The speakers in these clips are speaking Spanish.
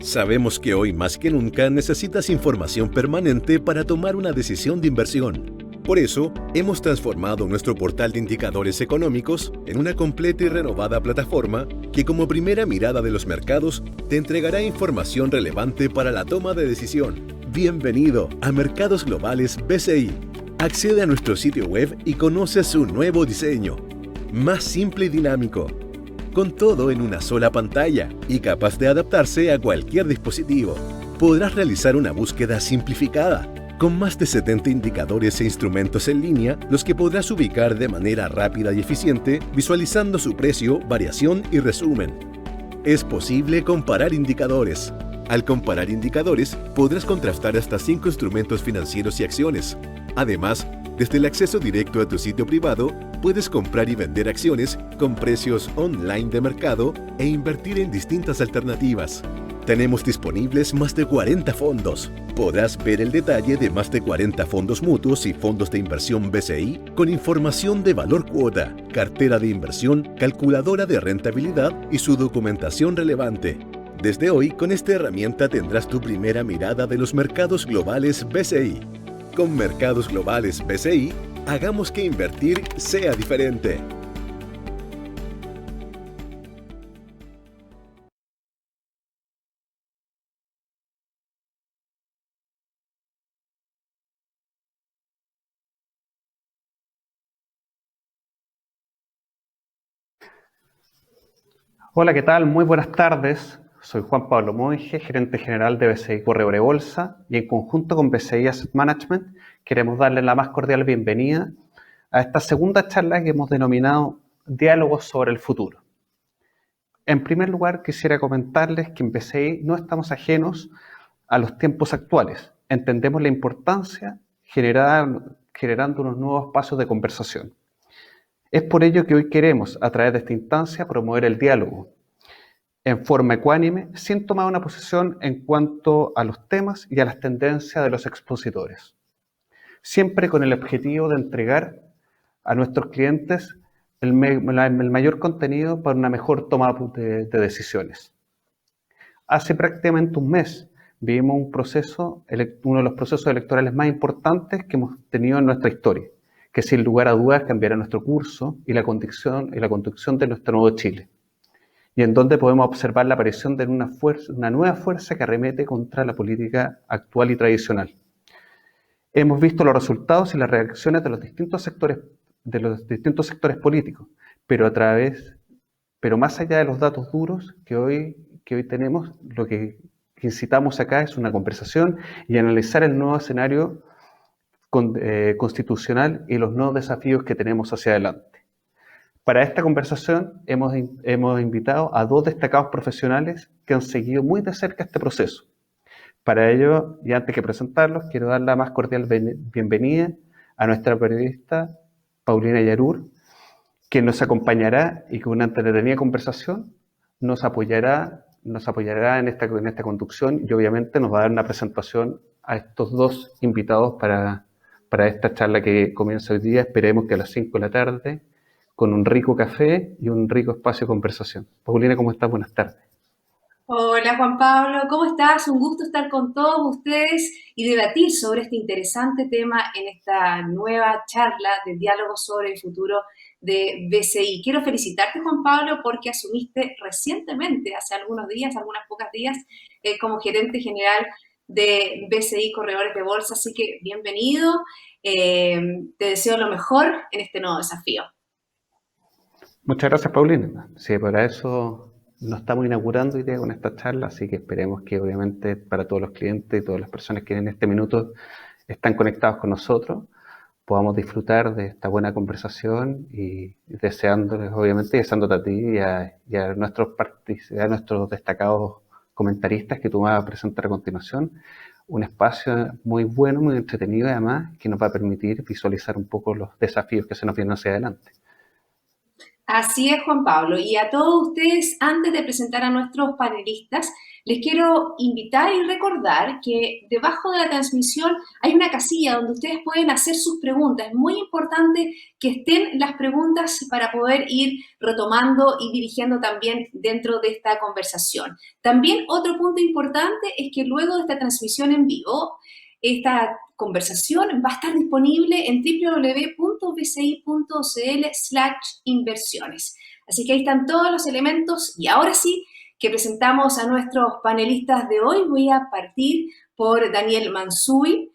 Sabemos que hoy más que nunca necesitas información permanente para tomar una decisión de inversión. Por eso, hemos transformado nuestro portal de indicadores económicos en una completa y renovada plataforma que, como primera mirada de los mercados, te entregará información relevante para la toma de decisión. Bienvenido a Mercados Globales BCI. Accede a nuestro sitio web y conoce su nuevo diseño. Más simple y dinámico, con todo en una sola pantalla y capaz de adaptarse a cualquier dispositivo. Podrás realizar una búsqueda simplificada, con más de 70 indicadores e instrumentos en línea, los que podrás ubicar de manera rápida y eficiente, visualizando su precio, variación y resumen. Es posible comparar indicadores. Al comparar indicadores, podrás contrastar hasta 5 instrumentos financieros y acciones. Además, desde el acceso directo a tu sitio privado, puedes comprar y vender acciones con precios online de mercado e invertir en distintas alternativas. Tenemos disponibles más de 40 fondos. Podrás ver el detalle de más de 40 fondos mutuos y fondos de inversión BCI con información de valor cuota, cartera de inversión, calculadora de rentabilidad y su documentación relevante. Desde hoy, con esta herramienta tendrás tu primera mirada de los mercados globales BCI. Con Mercados Globales BCI, hagamos que invertir sea diferente. Hola, ¿qué tal? Muy buenas tardes. Soy Juan Pablo Monge, gerente general de BCI Corredora de Bolsa, y en conjunto con BCI Asset Management queremos darle la más cordial bienvenida a esta segunda charla que hemos denominado Diálogos sobre el futuro. En primer lugar, quisiera comentarles que en BCI no estamos ajenos a los tiempos actuales. Entendemos la importancia generando unos nuevos espacios de conversación. Es por ello que hoy queremos, a través de esta instancia, promover el diálogo en forma ecuánime, sin tomar una posición en cuanto a los temas y a las tendencias de los expositores. Siempre con el objetivo de entregar a nuestros clientes el mayor contenido para una mejor toma de decisiones. Hace prácticamente un mes vivimos uno de los procesos electorales más importantes que hemos tenido en nuestra historia, que sin lugar a dudas cambiará nuestro curso y la conducción de nuestro nuevo Chile, y en donde podemos observar la aparición de una nueva fuerza que arremete contra la política actual y tradicional. Hemos visto los resultados y las reacciones de los distintos sectores políticos, pero más allá de los datos duros que hoy tenemos, lo que incitamos acá es una conversación y analizar el nuevo escenario constitucional y los nuevos desafíos que tenemos hacia adelante. Para esta conversación hemos invitado a dos destacados profesionales que han seguido muy de cerca este proceso. Para ello, y antes que presentarlos, quiero dar la más cordial bienvenida a nuestra periodista Paulina Yarur, quien nos acompañará y con una entretenida conversación nos apoyará en esta conducción y obviamente nos va a dar una presentación a estos dos invitados para esta charla que comienza hoy día. Esperemos que a las 5 de la tarde, con un rico café y un rico espacio de conversación. Paulina, ¿cómo estás? Buenas tardes. Hola Juan Pablo, ¿cómo estás? Un gusto estar con todos ustedes y debatir sobre este interesante tema en esta nueva charla de diálogo sobre el futuro de BCI. Quiero felicitarte, Juan Pablo, porque asumiste recientemente, hace algunos días, algunas pocas días, como gerente general de BCI Corredores de Bolsa, así que bienvenido. Te deseo lo mejor en este nuevo desafío. Muchas gracias, Paulina. Sí, para eso nos estamos inaugurando hoy día con esta charla, así que esperemos que obviamente para todos los clientes y todas las personas que en este minuto están conectados con nosotros, podamos disfrutar de esta buena conversación y deseándoles, obviamente, deseándote a ti y a nuestros destacados comentaristas que tú vas a presentar a continuación, un espacio muy bueno, muy entretenido y además que nos va a permitir visualizar un poco los desafíos que se nos vienen hacia adelante. Así es, Juan Pablo. Y a todos ustedes, antes de presentar a nuestros panelistas, Les quiero invitar y recordar que debajo de la transmisión hay una casilla donde ustedes pueden hacer sus preguntas. Es muy importante que estén las preguntas para poder ir retomando y dirigiendo también dentro de esta conversación. También otro punto importante es que luego de esta transmisión en vivo, esta conversación va a estar disponible en www.bci.cl/inversiones. Así que ahí están todos los elementos y ahora sí que presentamos a nuestros panelistas de hoy. Voy a partir por Daniel Mansuy,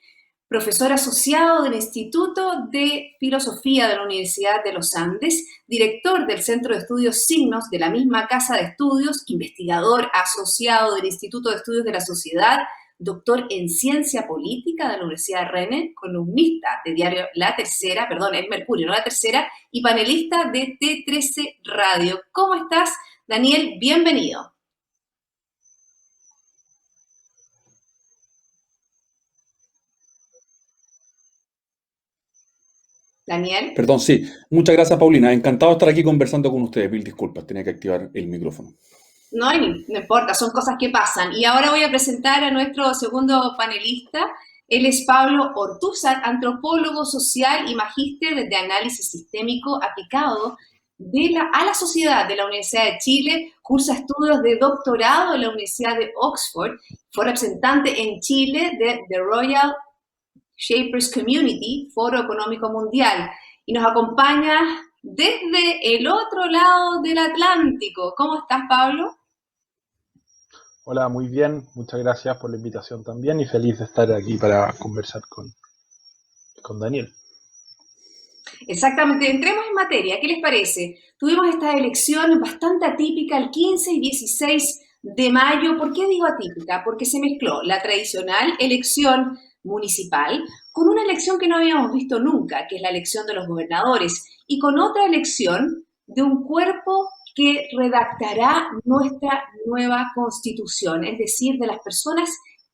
profesor asociado del Instituto de Filosofía de la Universidad de los Andes, director del Centro de Estudios Signos de la misma casa de estudios, investigador asociado del Instituto de Estudios de la Sociedad, doctor en Ciencia Política de la Universidad de Rennes, columnista de diario La Tercera, perdón, El Mercurio, no La Tercera, y panelista de T13 Radio. ¿Cómo estás, Daniel? Bienvenido. Daniel. Perdón, sí. Muchas gracias, Paulina. Encantado de estar aquí conversando con ustedes. Mil disculpas, tenía que activar el micrófono. No, no importa, son cosas que pasan. Y ahora voy a presentar a nuestro segundo panelista. Él es Pablo Ortúzar, antropólogo social y magíster de análisis sistémico aplicado a la sociedad de la Universidad de Chile, cursa estudios de doctorado en la Universidad de Oxford, fue representante en Chile de The Royal Shapers Community, Foro Económico Mundial, y nos acompaña desde el otro lado del Atlántico. ¿Cómo estás, Pablo? Hola, muy bien. Muchas gracias por la invitación también y feliz de estar aquí para conversar con Daniel. Exactamente, entremos en materia. ¿Qué les parece? Tuvimos esta elección bastante atípica el 15 y 16 de mayo. ¿Por qué digo atípica? Porque se mezcló la tradicional elección municipal con una elección que no habíamos visto nunca, que es la elección de los gobernadores, y con otra elección de un cuerpo que redactará nuestra nueva constitución, es decir, de las personas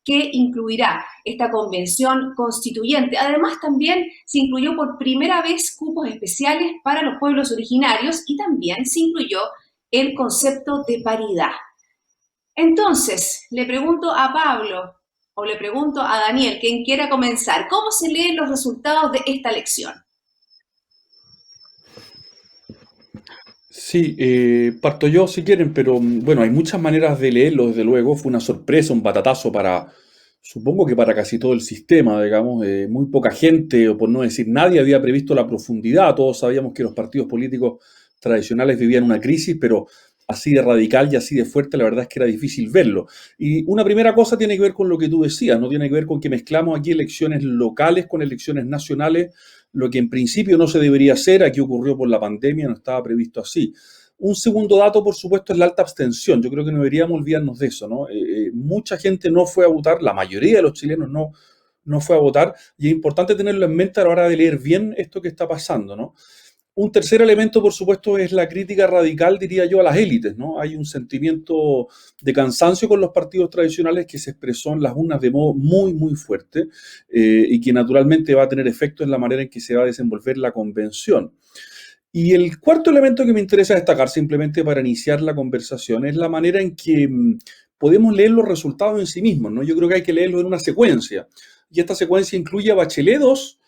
que incluirá esta convención constituyente. Además, también se incluyó por primera vez cupos especiales para los pueblos originarios y también se incluyó el concepto de paridad. Entonces, le pregunto a Pablo o le pregunto a Daniel, quien quiera comenzar, ¿cómo se leen los resultados de esta elección? Sí, parto yo si quieren, pero bueno, hay muchas maneras de leerlo, desde luego. Fue una sorpresa, un batatazo supongo que para casi todo el sistema, digamos. Muy poca gente, o por no decir nadie, había previsto la profundidad. Todos sabíamos que los partidos políticos tradicionales vivían una crisis, pero así de radical y así de fuerte, la verdad es que era difícil verlo. Y una primera cosa tiene que ver con lo que tú decías, no tiene que ver con que mezclamos aquí elecciones locales con elecciones nacionales, lo que en principio no se debería hacer. Aquí ocurrió por la pandemia, no estaba previsto así. Un segundo dato, por supuesto, es la alta abstención. Yo creo que no deberíamos olvidarnos de eso, ¿no? Mucha gente no fue a votar, la mayoría de los chilenos no fue a votar, y es importante tenerlo en mente a la hora de leer bien esto que está pasando, ¿no? Un tercer elemento, por supuesto, es la crítica radical, diría yo, a las élites, ¿no? Hay un sentimiento de cansancio con los partidos tradicionales que se expresó en las urnas de modo muy, muy fuerte, y que naturalmente va a tener efecto en la manera en que se va a desenvolver la convención. Y el cuarto elemento que me interesa destacar, simplemente para iniciar la conversación, es la manera en que podemos leer los resultados en sí mismos, ¿no? Yo creo que hay que leerlos en una secuencia, y esta secuencia incluye a Bachelet 2,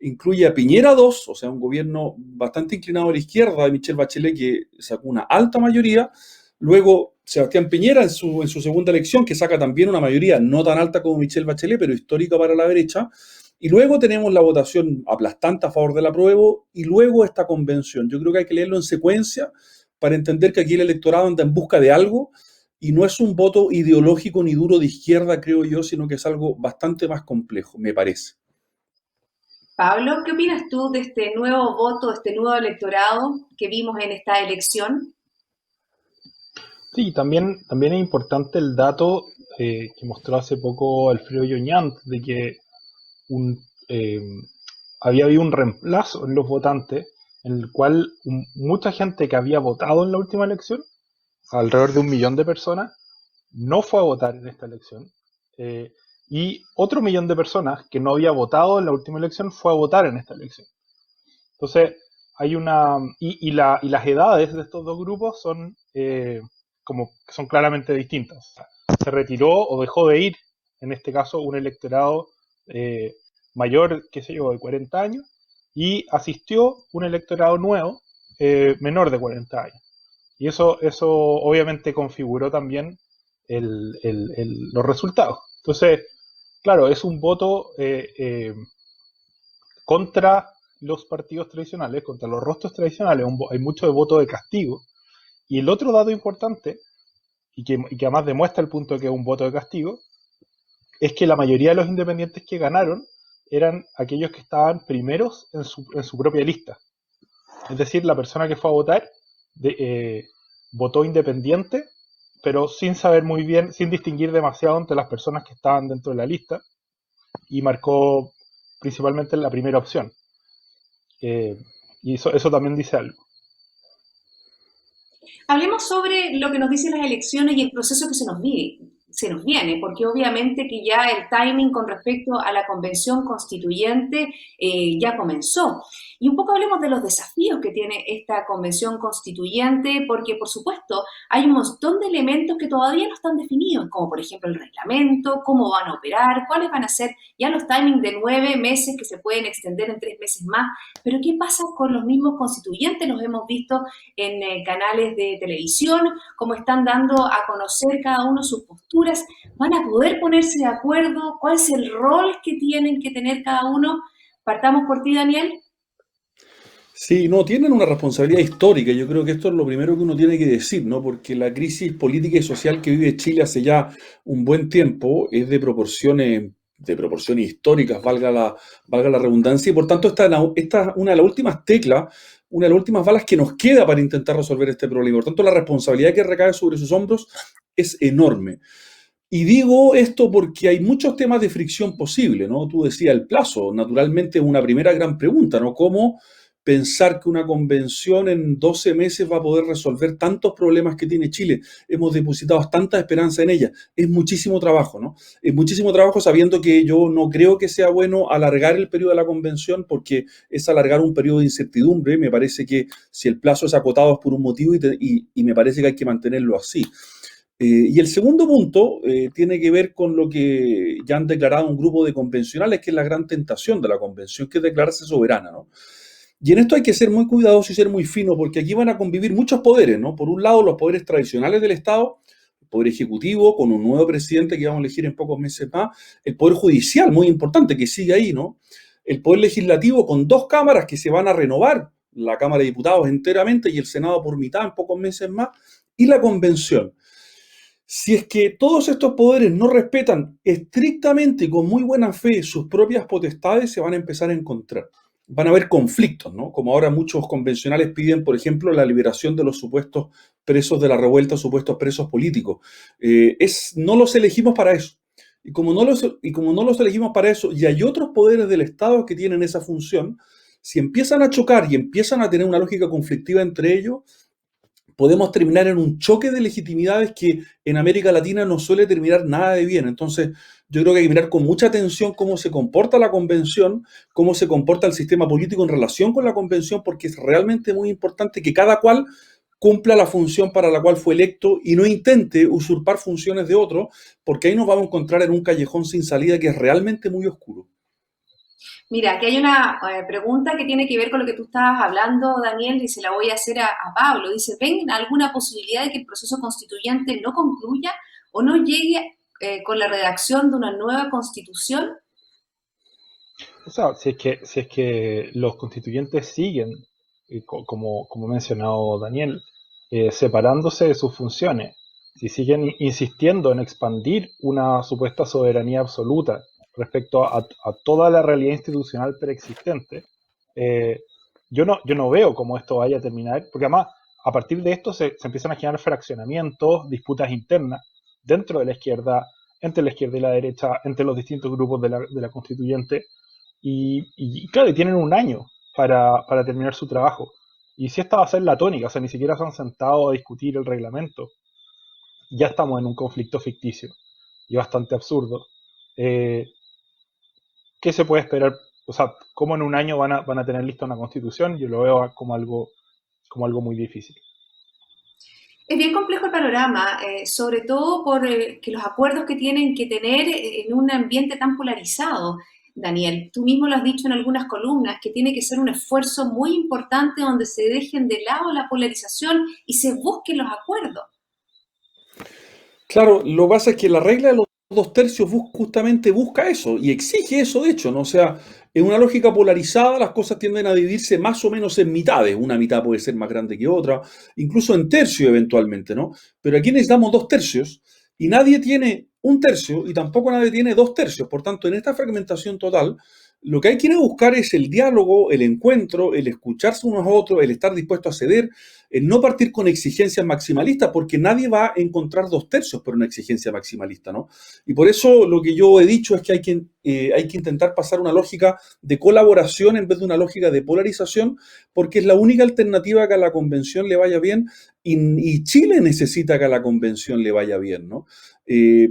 incluye a Piñera 2, o sea, un gobierno bastante inclinado a la izquierda de Michelle Bachelet, que sacó una alta mayoría. Luego, Sebastián Piñera en su segunda elección, que saca también una mayoría no tan alta como Michelle Bachelet, pero histórica para la derecha. Y luego tenemos la votación aplastante a favor del apruebo, y luego esta convención. Yo creo que hay que leerlo en secuencia para entender que aquí el electorado anda en busca de algo, y no es un voto ideológico ni duro de izquierda, creo yo, sino que es algo bastante más complejo, me parece. Pablo, ¿qué opinas tú de este nuevo voto, de este nuevo electorado que vimos en esta elección? Sí, también es importante el dato que mostró hace poco Alfredo Lloñant de que un, eh, había habido un reemplazo en los votantes en el cual mucha gente que había votado en la última elección, alrededor de 1 millón de personas, no fue a votar en esta elección. Y otro 1 millón de personas que no había votado en la última elección fue a votar en esta elección. Entonces, hay una. Y las edades de estos dos grupos son claramente distintas. O sea, se retiró o dejó de ir, en este caso, un electorado mayor, qué sé yo, de 40 años, y asistió un electorado nuevo, menor de 40 años. Y eso obviamente configuró también los resultados. Entonces, claro, es un voto contra los partidos tradicionales, contra los rostros tradicionales, hay mucho de voto de castigo. Y el otro dato importante, y que además demuestra el punto de que es un voto de castigo, es que la mayoría de los independientes que ganaron eran aquellos que estaban primeros en su propia lista. Es decir, la persona que fue a votar votó independiente, pero sin saber muy bien, sin distinguir demasiado entre las personas que estaban dentro de la lista, y marcó principalmente la primera opción. Y eso también dice algo. Hablemos sobre lo que nos dicen las elecciones y el proceso que se nos viene, porque obviamente que ya el timing con respecto a la convención constituyente ya comenzó. Y un poco hablemos de los desafíos que tiene esta convención constituyente, porque por supuesto hay un montón de elementos que todavía no están definidos, como por ejemplo el reglamento, cómo van a operar, cuáles van a ser ya los timings de 9 meses que se pueden extender en 3 meses más. Pero ¿qué pasa con los mismos constituyentes? Los hemos visto en canales de televisión, cómo están dando a conocer cada uno sus posturas. ¿Van a poder ponerse de acuerdo? ¿Cuál es el rol que tienen que tener cada uno? Partamos por ti, Daniel. Sí, no, tienen una responsabilidad histórica. Yo creo que esto es lo primero que uno tiene que decir, ¿no? Porque la crisis política y social que vive Chile hace ya un buen tiempo es de proporciones históricas, valga la redundancia, y por tanto esta es una de las últimas teclas, una de las últimas balas que nos queda para intentar resolver este problema. Por tanto, la responsabilidad que recae sobre sus hombros es enorme. Y digo esto porque hay muchos temas de fricción posible, ¿no? Tú decías el plazo, naturalmente es una primera gran pregunta, ¿no? ¿Cómo pensar que una convención en 12 meses va a poder resolver tantos problemas que tiene Chile? Hemos depositado tanta esperanza en ella. Es muchísimo trabajo, ¿no? Es muchísimo trabajo sabiendo que yo no creo que sea bueno alargar el periodo de la convención porque es alargar un periodo de incertidumbre. Me parece que si el plazo es acotado es por un motivo y me parece que hay que mantenerlo así. Y el segundo punto tiene que ver con lo que ya han declarado un grupo de convencionales, que es la gran tentación de la convención, que es declararse soberana, ¿no? Y en esto hay que ser muy cuidadoso y ser muy fino, porque aquí van a convivir muchos poderes, ¿no? Por un lado, los poderes tradicionales del Estado, el poder ejecutivo, con un nuevo presidente que vamos a elegir en pocos meses más, el poder judicial, muy importante, que sigue ahí, ¿no? El poder legislativo, con 2 cámaras que se van a renovar, la Cámara de Diputados enteramente y el Senado por mitad en pocos meses más, y la convención. Si es que todos estos poderes no respetan estrictamente y con muy buena fe sus propias potestades, se van a empezar a encontrar. Van a haber conflictos, ¿no? Como ahora muchos convencionales piden, por ejemplo, la liberación de los supuestos presos de la revuelta, supuestos presos políticos. No los elegimos para eso. Y como no los elegimos para eso, y hay otros poderes del Estado que tienen esa función, si empiezan a chocar y empiezan a tener una lógica conflictiva entre ellos, podemos terminar en un choque de legitimidades que en América Latina no suele terminar nada de bien. Entonces, yo creo que hay que mirar con mucha atención cómo se comporta la convención, cómo se comporta el sistema político en relación con la convención, porque es realmente muy importante que cada cual cumpla la función para la cual fue electo y no intente usurpar funciones de otro, porque ahí nos vamos a encontrar en un callejón sin salida que es realmente muy oscuro. Mira, aquí hay una pregunta que tiene que ver con lo que tú estabas hablando, Daniel, y se la voy a hacer a Pablo. Dice, ¿ven alguna posibilidad de que el proceso constituyente no concluya o no llegue con la redacción de una nueva constitución? O sea, si es que los constituyentes siguen, como ha mencionado Daniel, separándose de sus funciones, si siguen insistiendo en expandir una supuesta soberanía absoluta respecto a toda la realidad institucional preexistente, eh, yo no veo cómo esto vaya a terminar, porque además a partir de esto se empiezan a generar fraccionamientos, disputas internas dentro de la izquierda, entre la izquierda y la derecha, entre los distintos grupos de la constituyente, y claro, y tienen un año para terminar su trabajo. Y si esta va a ser la tónica, o sea, ni siquiera se han sentado a discutir el reglamento, ya estamos en un conflicto ficticio y bastante absurdo. Eh, ¿Qué se puede esperar? O sea, ¿cómo en un año van a tener lista una constitución? Yo lo veo como algo muy difícil. Es bien complejo el panorama, sobre todo por que los acuerdos que tienen que tener en un ambiente tan polarizado. Daniel, tú mismo lo has dicho en algunas columnas, que tiene que ser un esfuerzo muy importante donde se dejen de lado la polarización y se busquen los acuerdos. Claro, lo que pasa es que la regla de los dos tercios justamente busca eso y exige eso, de hecho, ¿no? O sea, en una lógica polarizada las cosas tienden a dividirse más o menos en mitades. Una mitad puede ser más grande que otra, incluso en tercio eventualmente, ¿no? Pero aquí necesitamos dos tercios y nadie tiene un tercio y tampoco nadie tiene dos tercios. Por tanto, en esta fragmentación total, lo que hay que buscar es el diálogo, el encuentro, el escucharse unos a otros, el estar dispuesto a ceder, el no partir con exigencias maximalistas, porque nadie va a encontrar dos tercios por una exigencia maximalista, ¿no? Y por eso lo que yo he dicho es que hay que intentar pasar una lógica de colaboración en vez de una lógica de polarización, porque es la única alternativa que a la convención le vaya bien y Chile necesita que a la convención le vaya bien, ¿no?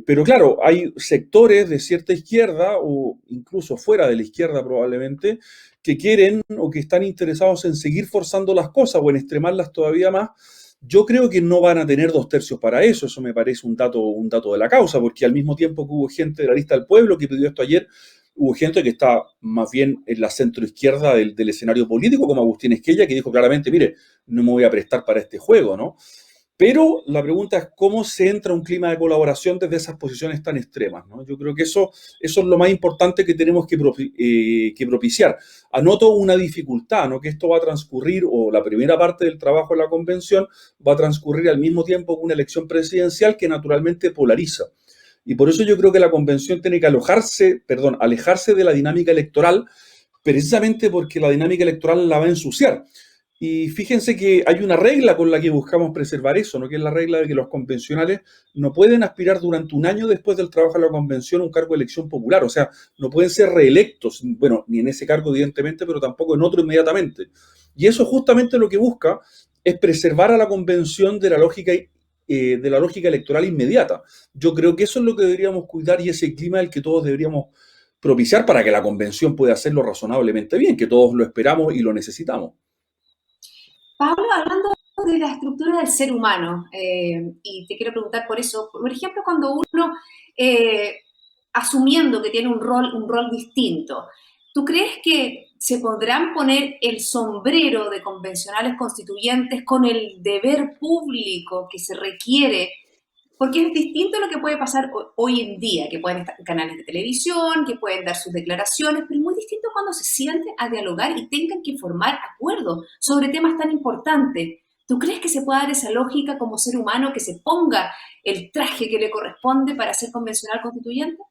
Pero claro, hay sectores de cierta izquierda o incluso fuera de la izquierda probablemente que quieren o que están interesados en seguir forzando las cosas o en extremarlas todavía más. Yo creo que no van a tener dos tercios para eso me parece un dato de la causa, porque al mismo tiempo que hubo gente de la lista del pueblo que pidió esto ayer, hubo gente que está más bien en la centroizquierda del escenario político, como Agustín Esquella, que dijo claramente, mire, no me voy a prestar para este juego, ¿no? Pero la pregunta es cómo se entra un clima de colaboración desde esas posiciones tan extremas, ¿no? Yo creo que eso es lo más importante que tenemos que propiciar. Anoto una dificultad, ¿no? Que esto va a transcurrir, o la primera parte del trabajo de la convención va a transcurrir al mismo tiempo que una elección presidencial que naturalmente polariza. Y por eso yo creo que la convención tiene que alejarse de la dinámica electoral, precisamente porque la dinámica electoral la va a ensuciar. Y fíjense que hay una regla con la que buscamos preservar eso, ¿no? Que es la regla de que los convencionales no pueden aspirar durante un año después del trabajo de la convención a un cargo de elección popular. O sea, no pueden ser reelectos, bueno, ni en ese cargo evidentemente, pero tampoco en otro inmediatamente. Y eso justamente lo que busca es preservar a la convención de la lógica electoral inmediata. Yo creo que eso es lo que deberíamos cuidar y ese clima el que todos deberíamos propiciar para que la convención pueda hacerlo razonablemente bien, que todos lo esperamos y lo necesitamos. Pablo, hablando de la estructura del ser humano, y te quiero preguntar por eso, por ejemplo, cuando uno, asumiendo que tiene un rol distinto, ¿tú crees que se podrán poner el sombrero de convencionales constituyentes con el deber público que se requiere? Porque es distinto a lo que puede pasar hoy en día, que pueden estar en canales de televisión, que pueden dar sus declaraciones, pero es muy distinto cuando se sienten a dialogar y tengan que formar acuerdos sobre temas tan importantes. ¿Tú crees que se puede dar esa lógica como ser humano, que se ponga el traje que le corresponde para ser convencional constituyente?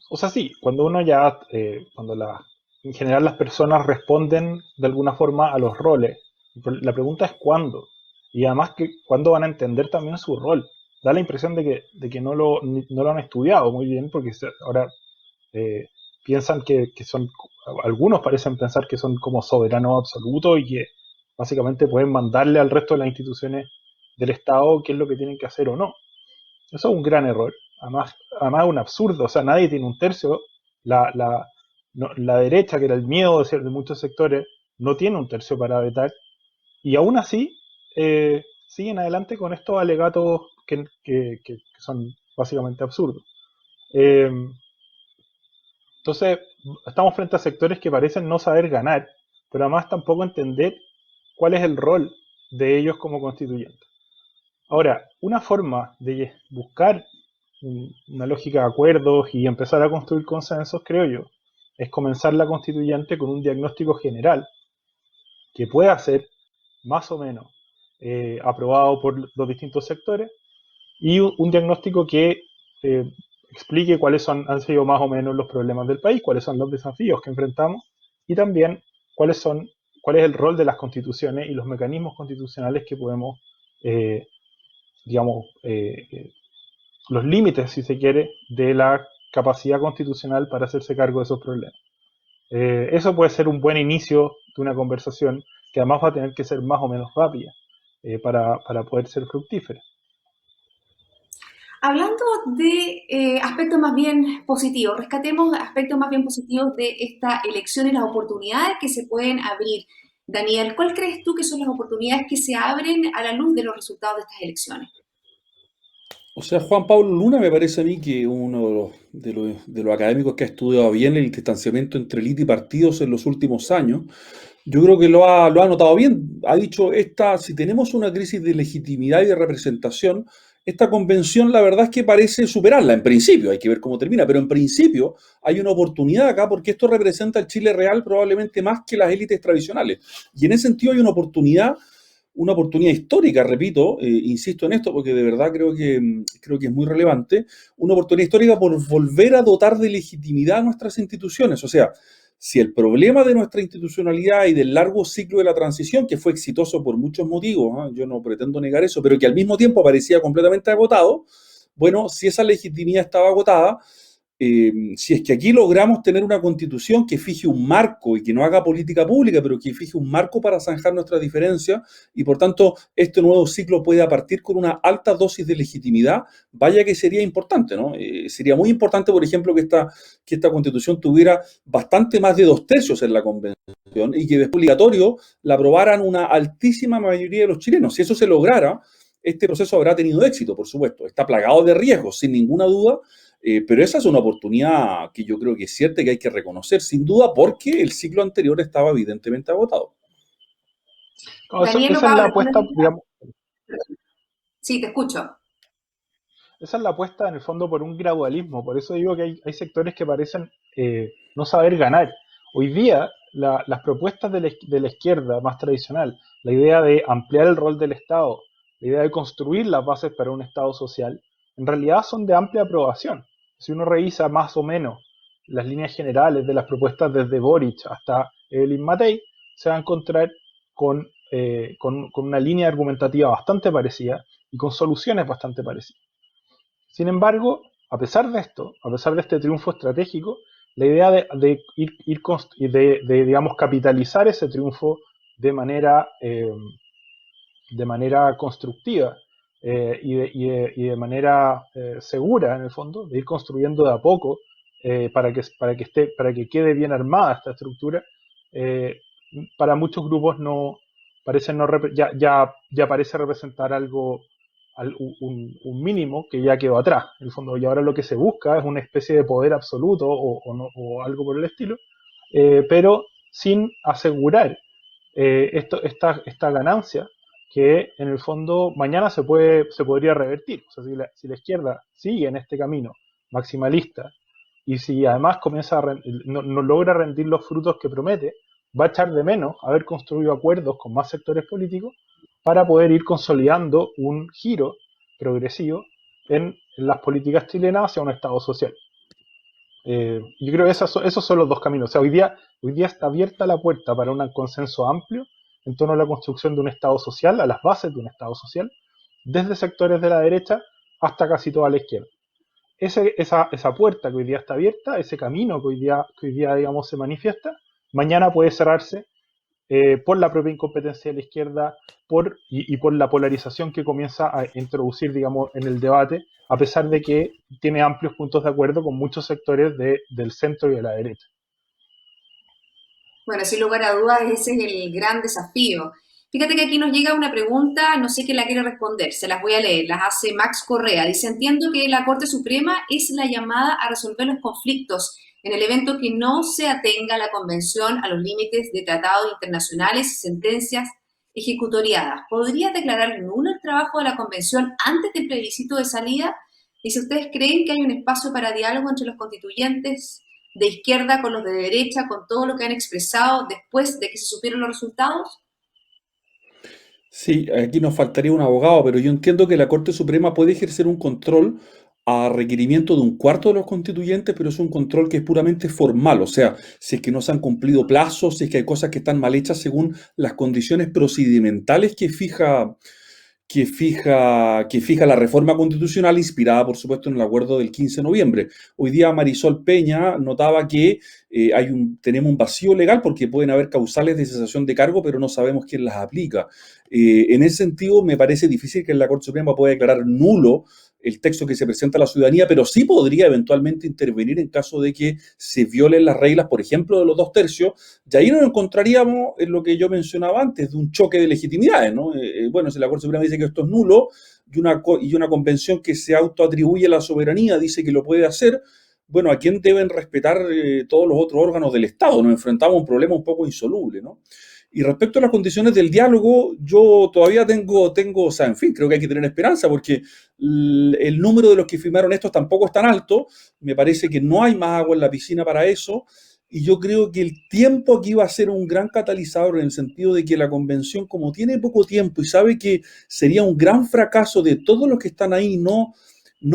O sea, sí, cuando uno ya, en general las personas responden de alguna forma a los roles. La pregunta es cuándo. Y además que cuándo van a entender también su rol. Da la impresión de que no lo han estudiado muy bien porque ahora eh, piensan que son, algunos parecen pensar que son como soberanos absolutos y que básicamente pueden mandarle al resto de las instituciones del Estado qué es lo que tienen que hacer o no. Eso es un gran error. Además es un absurdo. O sea, nadie tiene un tercio. La, la, la derecha, que era el miedo de muchos sectores, no tiene un tercio para vetar. Y aún así, siguen adelante con estos alegatos que son básicamente absurdos. Eh, entonces, estamos frente a sectores que parecen no saber ganar, pero además tampoco entender cuál es el rol de ellos como constituyentes. Ahora, una forma de buscar una lógica de acuerdos y empezar a construir consensos, creo yo, es comenzar la constituyente con un diagnóstico general que pueda ser más o menos aprobado por los distintos sectores y un diagnóstico que eh, explique han sido más o menos los problemas del país, cuáles son los desafíos que enfrentamos y también cuál es el rol de las constituciones y los mecanismos constitucionales que podemos, eh, digamos, los límites, si se quiere, de la capacidad constitucional para hacerse cargo de esos problemas. Eso puede ser un buen inicio de una conversación que además va a tener que ser más o menos rápida para poder ser fructífera. Hablando de aspectos más bien positivos, rescatemos aspectos más bien positivos de esta elección y las oportunidades que se pueden abrir. Daniel, ¿cuál crees tú que son las oportunidades que se abren a la luz de los resultados de estas elecciones? O sea, Juan Pablo Luna me parece a mí que uno de los académicos que ha estudiado bien el distanciamiento entre élite y partidos en los últimos años. Yo creo que lo ha notado bien. Ha dicho, si tenemos una crisis de legitimidad y de representación, esta convención la verdad es que parece superarla en principio, hay que ver cómo termina, pero en principio hay una oportunidad acá porque esto representa el Chile real probablemente más que las élites tradicionales. Y en ese sentido hay una oportunidad histórica, repito, insisto en esto porque de verdad creo que es muy relevante, una oportunidad histórica por volver a dotar de legitimidad a nuestras instituciones. O sea, si el problema de nuestra institucionalidad y del largo ciclo de la transición, que fue exitoso por muchos motivos, yo no pretendo negar eso, pero que al mismo tiempo parecía completamente agotado, bueno, si esa legitimidad estaba agotada, si es que aquí logramos tener una constitución que fije un marco y que no haga política pública, pero que fije un marco para zanjar nuestras diferencias y por tanto este nuevo ciclo pueda partir con una alta dosis de legitimidad, vaya que sería importante, ¿no? Sería muy importante, por ejemplo, que esta constitución tuviera bastante más de 2/3 en la convención y que después obligatorio la aprobaran una altísima mayoría de los chilenos. Si eso se lograra, este proceso habrá tenido éxito, por supuesto. Está plagado de riesgos, sin ninguna duda, pero esa es una oportunidad que yo creo que es cierta y que hay que reconocer, sin duda, porque el ciclo anterior estaba evidentemente agotado. No, Daniel o esa es la Pablo, apuesta, digamos, sí, te escucho. esa es la apuesta en el fondo por un gradualismo. Por eso digo que hay sectores que parecen no saber ganar. Hoy día, las propuestas de la izquierda más tradicional, la idea de ampliar el rol del Estado, la idea de construir las bases para un Estado social, en realidad son de amplia aprobación. Si uno revisa más o menos las líneas generales de las propuestas desde Boric hasta Evelyn Matei, se va a encontrar con una línea argumentativa bastante parecida y con soluciones bastante parecidas. Sin embargo, a pesar de esto, a pesar de este triunfo estratégico, la idea digamos, capitalizar ese triunfo de manera, de manera constructiva y de manera segura, en el fondo, de ir construyendo de a poco para que quede bien armada esta estructura, eh, para muchos grupos ya parece representar algo un mínimo que ya quedó atrás, en el fondo, y ahora lo que se busca es una especie de poder absoluto o algo por el estilo, pero sin asegurar esta ganancia que en el fondo mañana se podría revertir. O sea, si la izquierda sigue en este camino maximalista y si además no logra rendir los frutos que promete, va a echar de menos haber construido acuerdos con más sectores políticos para poder ir consolidando un giro progresivo en las políticas chilenas hacia un Estado social. Yo creo que esos son los dos caminos. O sea, hoy día está abierta la puerta para un consenso amplio en torno a la construcción de un Estado social, a las bases de un Estado social, desde sectores de la derecha hasta casi toda la izquierda. Esa puerta que hoy día está abierta, ese camino que hoy día digamos, se manifiesta, mañana puede cerrarse por la propia incompetencia de la izquierda y por la polarización que comienza a introducir, digamos, en el debate, a pesar de que tiene amplios puntos de acuerdo con muchos sectores del centro y de la derecha. Bueno, sin lugar a dudas, ese es el gran desafío. Fíjate que aquí nos llega una pregunta, no sé quién la quiere responder, se las voy a leer, las hace Max Correa. Dice, entiendo que la Corte Suprema es la llamada a resolver los conflictos en el evento que no se atenga la Convención a los límites de tratados internacionales y sentencias ejecutoriadas. ¿Podría declarar nulo el trabajo de la Convención antes del plebiscito de salida? Dice, ¿ustedes creen que hay un espacio para diálogo entre los constituyentes de izquierda con los de derecha, con todo lo que han expresado después de que se supieron los resultados? Sí, aquí nos faltaría un abogado, pero yo entiendo que la Corte Suprema puede ejercer un control a requerimiento de un cuarto de los constituyentes, pero es un control que es puramente formal, o sea, si es que no se han cumplido plazos, si es que hay cosas que están mal hechas según las condiciones procedimentales que fija la reforma constitucional, inspirada, por supuesto, en el acuerdo del 15 de noviembre. Hoy día Marisol Peña notaba que tenemos un vacío legal porque pueden haber causales de cesación de cargo, pero no sabemos quién las aplica. En ese sentido, me parece difícil que la Corte Suprema pueda declarar nulo el texto que se presenta a la ciudadanía, pero sí podría eventualmente intervenir en caso de que se violen las reglas, por ejemplo, de los 2/3, y ahí nos encontraríamos en lo que yo mencionaba antes, de un choque de legitimidades, ¿no? Bueno, si la Corte Suprema dice que esto es nulo, y una convención que se autoatribuye la soberanía dice que lo puede hacer, bueno, ¿a quién deben respetar todos los otros órganos del Estado? Nos enfrentamos a un problema un poco insoluble, ¿no? Y respecto a las condiciones del diálogo, yo todavía tengo, o sea, en fin, creo que hay que tener esperanza porque el número de los que firmaron estos tampoco es tan alto. Me parece que no hay más agua en la piscina para eso. Y yo creo que el tiempo aquí va a ser un gran catalizador en el sentido de que la convención, como tiene poco tiempo y sabe que sería un gran fracaso de todos los que están ahí no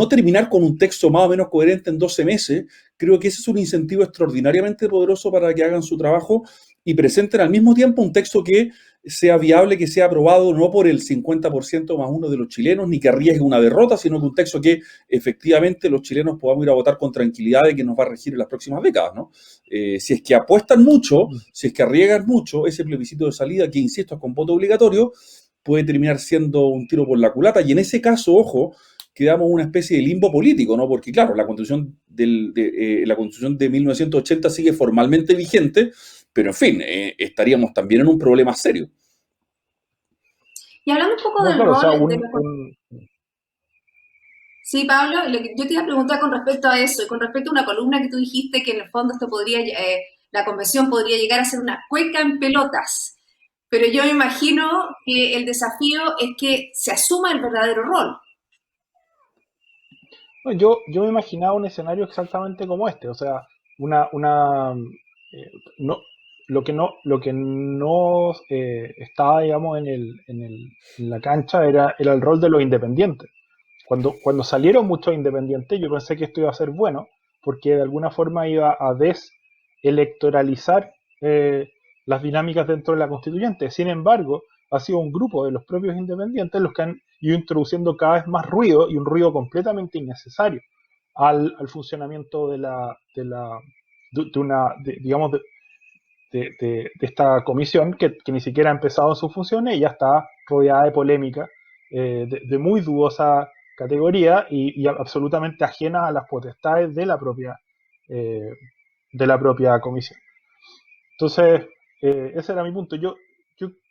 terminar con un texto más o menos coherente en 12 meses, creo que ese es un incentivo extraordinariamente poderoso para que hagan su trabajo y presenten al mismo tiempo un texto que sea viable, que sea aprobado no por el 50% más uno de los chilenos, ni que arriesgue una derrota, sino que un texto que efectivamente los chilenos podamos ir a votar con tranquilidad de que nos va a regir en las próximas décadas, ¿no? Si es que apuestan mucho, si es que arriesgan mucho, ese plebiscito de salida, que insisto, es con voto obligatorio, puede terminar siendo un tiro por la culata, y en ese caso, ojo, quedamos una especie de limbo político, ¿no? Porque, claro, la Constitución la Constitución de 1980 sigue formalmente vigente, pero, en fin, estaríamos también en un problema serio. Y hablando un poco No, del claro, o sea, rol Sí, Pablo, yo te iba a preguntar con respecto a eso y con respecto a una columna que tú dijiste que en el fondo la convención podría llegar a ser una cueca en pelotas, pero yo me imagino que el desafío es que se asuma el verdadero rol. no, yo me imaginaba un escenario exactamente como este, o sea, una no, lo que no estaba, digamos, en la cancha era el rol de los independientes. Cuando salieron muchos independientes, yo pensé que esto iba a ser bueno, porque de alguna forma iba a deselectoralizar las dinámicas dentro de la constituyente. Sin embargo, ha sido un grupo de los propios independientes los que han ido introduciendo cada vez más ruido, y un ruido completamente innecesario al funcionamiento digamos, de esta comisión que ni siquiera ha empezado sus funciones y ya está rodeada de polémica de muy dudosa categoría y absolutamente ajena a las potestades eh, de la propia comisión. Entonces, ese era mi punto.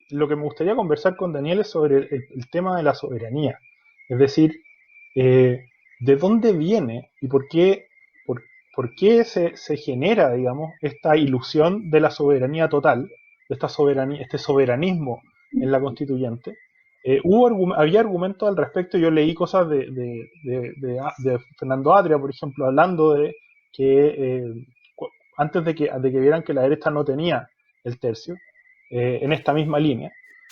Lo que me gustaría conversar con Daniel es sobre el tema de la soberanía. Es decir, ¿de dónde viene y por qué se genera, digamos, esta ilusión de la soberanía total, de esta soberanía, este soberanismo en la constituyente? Había argumentos al respecto. Yo leí cosas de Fernando Atria, por ejemplo, hablando de que antes de que vieran que la derecha no tenía el tercio, en esta misma línea.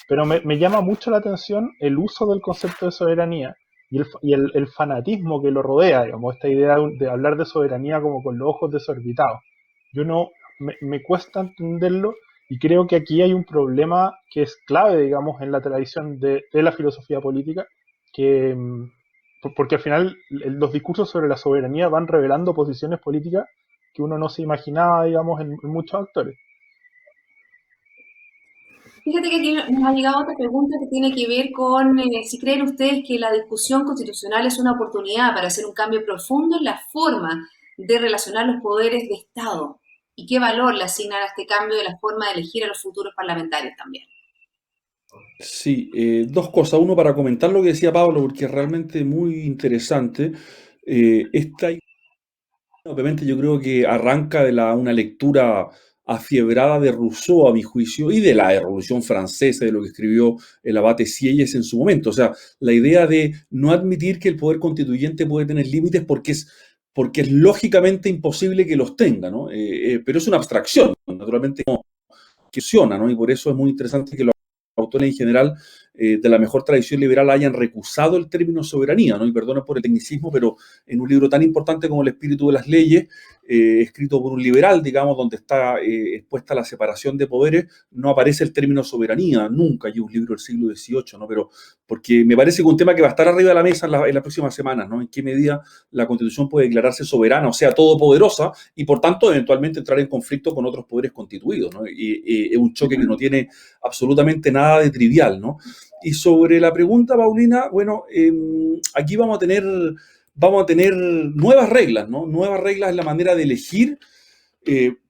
Pero me llama mucho la atención el uso del concepto de soberanía y el fanatismo que lo rodea, digamos, esta idea de hablar de soberanía como con los ojos desorbitados. Me cuesta entenderlo, y creo que aquí hay un problema que es clave, digamos, en la tradición de la filosofía política, porque al final los discursos sobre la soberanía van revelando posiciones políticas que uno no se imaginaba, digamos, en muchos actores. Fíjate que aquí nos ha llegado otra pregunta que tiene que ver con si creen ustedes que la discusión constitucional es una oportunidad para hacer un cambio profundo en la forma de relacionar los poderes de Estado y qué valor le asignan a este cambio de la forma de elegir a los futuros parlamentarios también. Sí, dos cosas. Uno, para comentar lo que decía Pablo, porque es realmente muy interesante. Esta idea, obviamente, yo creo que arranca de una lectura afiebrada de Rousseau, a mi juicio, y de la Revolución Francesa, de lo que escribió el abate Sieyes en su momento. O sea, la idea de no admitir que el poder constituyente puede tener límites porque es lógicamente imposible que los tenga, ¿no? Pero es una abstracción, naturalmente, no funciona, ¿no? Y por eso es muy interesante que los autores en general de la mejor tradición liberal hayan recusado el término soberanía, ¿no? Y perdonen por el tecnicismo, pero en un libro tan importante como El espíritu de las leyes, escrito por un liberal, digamos, donde está expuesta la separación de poderes, no aparece el término soberanía, nunca. Hay un libro del siglo XVIII, ¿no? Pero porque me parece que un tema que va a estar arriba de la mesa en las próximas semanas, ¿no? En qué medida la Constitución puede declararse soberana, o sea, todopoderosa, y por tanto eventualmente entrar en conflicto con otros poderes constituidos, ¿no? Y es un choque que no tiene absolutamente nada de trivial, ¿no? Y sobre la pregunta, Paulina, bueno, aquí vamos a tener nuevas reglas, ¿no? Nuevas reglas en la manera de elegir.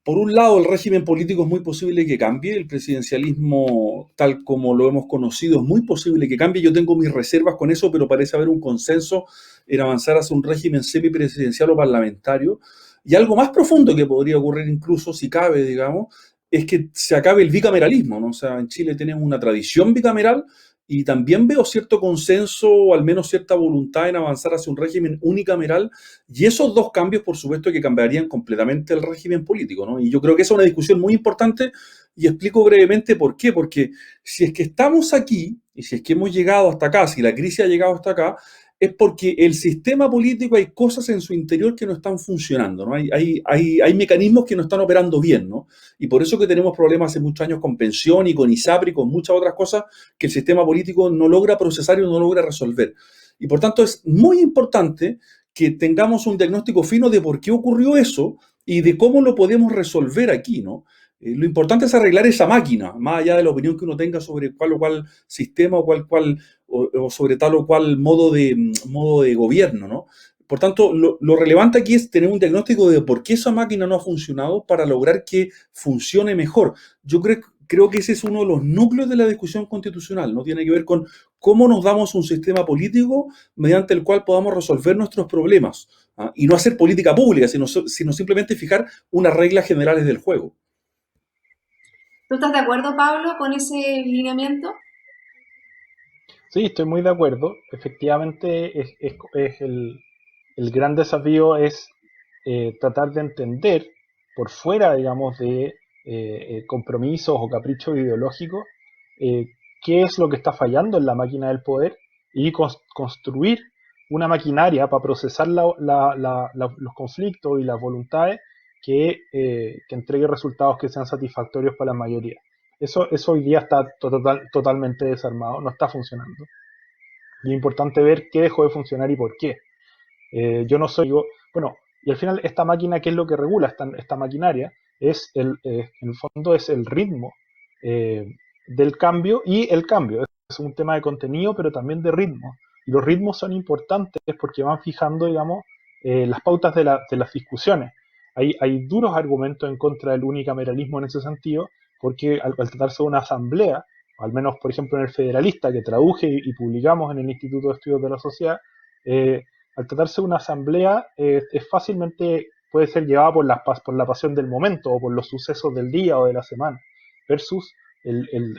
Por un lado, el régimen político es muy posible que cambie, el presidencialismo tal como lo hemos conocido es muy posible que cambie. Yo tengo mis reservas con eso, pero parece haber un consenso en avanzar hacia un régimen semipresidencial o parlamentario. Y algo más profundo que podría ocurrir incluso, si cabe, digamos, es que se acabe el bicameralismo, ¿no? O sea, en Chile tenemos una tradición bicameral y también veo cierto consenso o al menos cierta voluntad en avanzar hacia un régimen unicameral, y esos dos cambios, por supuesto, que cambiarían completamente el régimen político, ¿no? Y yo creo que esa es una discusión muy importante y explico brevemente por qué. Porque si es que estamos aquí y si es que hemos llegado hasta acá, si la crisis ha llegado hasta acá, es porque el sistema político hay cosas en su interior que no están funcionando, ¿no? Hay mecanismos que no están operando bien, ¿no? Y por eso que tenemos problemas hace muchos años con pensión y con ISAPRE y con muchas otras cosas que el sistema político no logra procesar y no logra resolver. Y por tanto es muy importante que tengamos un diagnóstico fino de por qué ocurrió eso y de cómo lo podemos resolver aquí, ¿no? Lo importante es arreglar esa máquina, más allá de la opinión que uno tenga sobre cuál o cual sistema o sobre tal o cual modo de gobierno, ¿no? Por tanto, lo relevante aquí es tener un diagnóstico de por qué esa máquina no ha funcionado para lograr que funcione mejor. Yo creo que ese es uno de los núcleos de la discusión constitucional, ¿no? Tiene que ver con cómo nos damos un sistema político mediante el cual podamos resolver nuestros problemas, ¿ah? Y no hacer política pública, sino simplemente fijar unas reglas generales del juego. ¿Tú estás de acuerdo, Pablo, con ese lineamiento? Sí, estoy muy de acuerdo. Efectivamente, el gran desafío es tratar de entender por fuera, digamos, de compromisos o caprichos ideológicos, eh, qué es lo que está fallando en la máquina del poder y construir una maquinaria para procesar los conflictos y las voluntades que entregue resultados que sean satisfactorios para la mayoría. Eso hoy día está totalmente desarmado, no está funcionando. Y es importante ver qué dejó de funcionar y por qué. Yo no soy, bueno, y al final esta máquina, ¿qué es lo que regula esta maquinaria? En el fondo es el ritmo eh, del cambio, y el cambio es un tema de contenido, pero también de ritmo. Y los ritmos son importantes porque van fijando, digamos, las pautas de las discusiones. Hay duros argumentos en contra del unicameralismo en ese sentido, porque al tratarse de una asamblea, al menos por ejemplo en el Federalista, que traduje y publicamos en el Instituto de Estudios de la Sociedad, eh, al tratarse de una asamblea, es fácilmente puede ser llevada por la pasión del momento o por los sucesos del día o de la semana, versus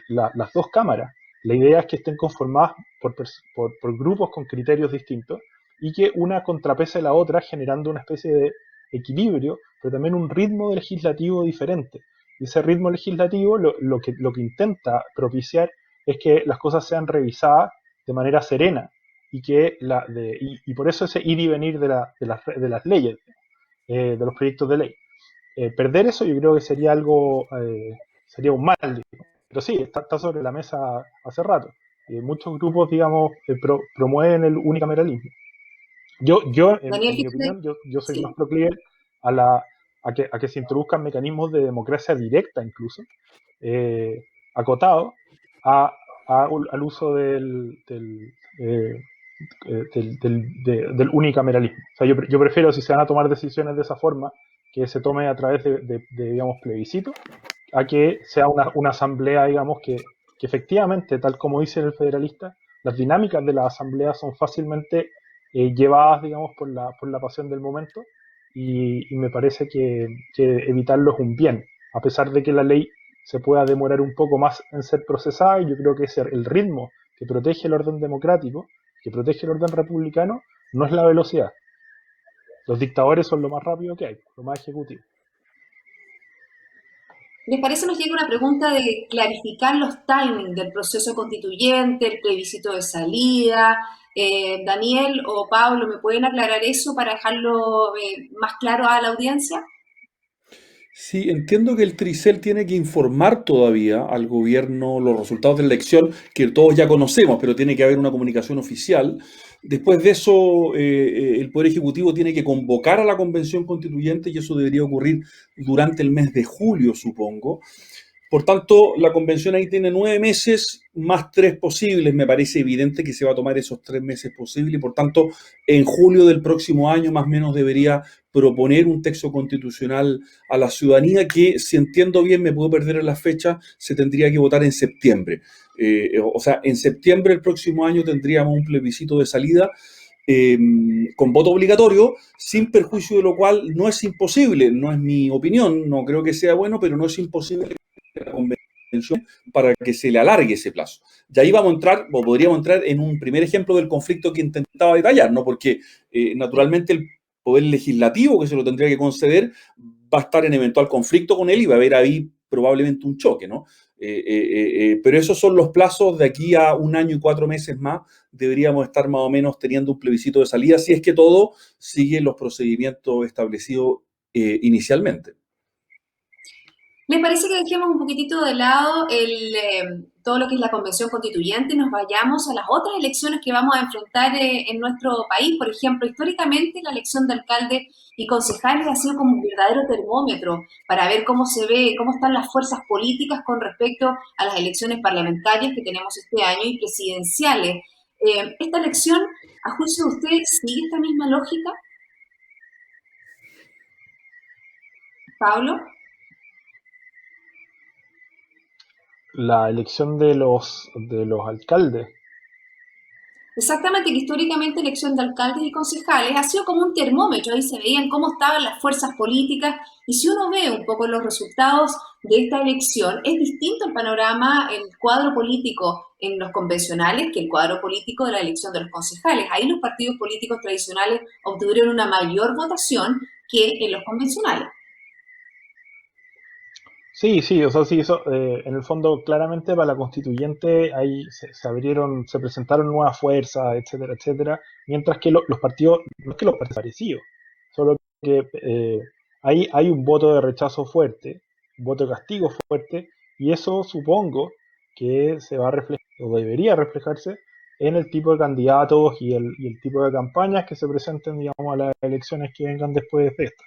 las dos cámaras. La idea es que estén conformadas por grupos con criterios distintos y que una contrapese a la otra, generando una especie de equilibrio, pero también un ritmo legislativo diferente. Y ese ritmo legislativo lo que intenta propiciar es que las cosas sean revisadas de manera serena, y por eso ese ir y venir de las leyes, de los proyectos de ley. Perder eso yo creo que sería un mal, digamos. Pero sí, está sobre la mesa hace rato. Muchos grupos, digamos, promueven el unicameralismo. En Daniel, mi opinión, yo soy más sí. proclive a que se introduzcan mecanismos de democracia directa, incluso, acotado al uso del unicameralismo. O sea, yo prefiero, si se van a tomar decisiones de esa forma, que se tome a través digamos, plebiscito, a que sea una asamblea, digamos, que efectivamente, tal como dice el federalista, las dinámicas de la asamblea son fácilmente llevadas, digamos, por la pasión del momento, y me parece que evitarlo es un bien, a pesar de que la ley se pueda demorar un poco más en ser procesada, y yo creo que ese el ritmo que protege el orden democrático, que protege el orden republicano, no es la velocidad. Los dictadores son lo más rápido que hay, lo más ejecutivo. ¿Les parece? Nos llega una pregunta de clarificar los timings del proceso constituyente, el plebiscito de salida. Daniel o Pablo, ¿me pueden aclarar eso para dejarlo más claro a la audiencia? Sí, entiendo que el Tricel tiene que informar todavía al gobierno los resultados de la elección, que todos ya conocemos, pero tiene que haber una comunicación oficial. Después de eso, el Poder Ejecutivo tiene que convocar a la Convención Constituyente, y eso debería ocurrir durante el mes de julio, supongo. Por tanto, la convención ahí tiene 9 meses más 3 posibles. Me parece evidente que se va a tomar esos 3 meses posibles y por tanto, en julio del próximo año más o menos debería proponer un texto constitucional a la ciudadanía que, si entiendo bien, me puedo perder en la fecha, se tendría que votar en septiembre. O sea, en septiembre del próximo año tendríamos un plebiscito de salida eh, con voto obligatorio, sin perjuicio de lo cual no es imposible, no es mi opinión, no creo que sea bueno, pero no es imposible la convención para que se le alargue ese plazo. Y ahí vamos a entrar, o podríamos entrar en un primer ejemplo del conflicto que intentaba detallar, ¿no? Porque naturalmente el poder legislativo que se lo tendría que conceder va a estar en eventual conflicto con él y va a haber ahí probablemente un choque, ¿no? Pero esos son los plazos. De aquí a 1 año y 4 meses más deberíamos estar más o menos teniendo un plebiscito de salida si es que todo sigue los procedimientos establecidos inicialmente. ¿Les parece que dejemos un poquitito de lado todo lo que es la convención constituyente y nos vayamos a las otras elecciones que vamos a enfrentar en nuestro país? Por ejemplo, históricamente la elección de alcaldes y concejales ha sido como un verdadero termómetro para ver cómo se ve, cómo están las fuerzas políticas con respecto a las elecciones parlamentarias que tenemos este año y presidenciales. ¿Esta elección, a juicio de usted, sigue esta misma lógica, Pablo? La elección de los alcaldes. Exactamente, que históricamente la elección de alcaldes y concejales ha sido como un termómetro, ahí se veían cómo estaban las fuerzas políticas y si uno ve un poco los resultados de esta elección, es distinto el panorama, el cuadro político en los convencionales que el cuadro político de la elección de los concejales. Ahí los partidos políticos tradicionales obtuvieron una mayor votación que en los convencionales. Sí, sí, o sea, sí, eso, en el fondo, claramente para la constituyente ahí se abrieron, se presentaron nuevas fuerzas, etcétera, etcétera, mientras que los partidos, no es que los partidos parecidos, solo que ahí hay un voto de rechazo fuerte, un voto de castigo fuerte, y eso supongo que se va a reflejar, o debería reflejarse, en el tipo de candidatos y el tipo de campañas que se presenten, digamos, a las elecciones que vengan después de esta.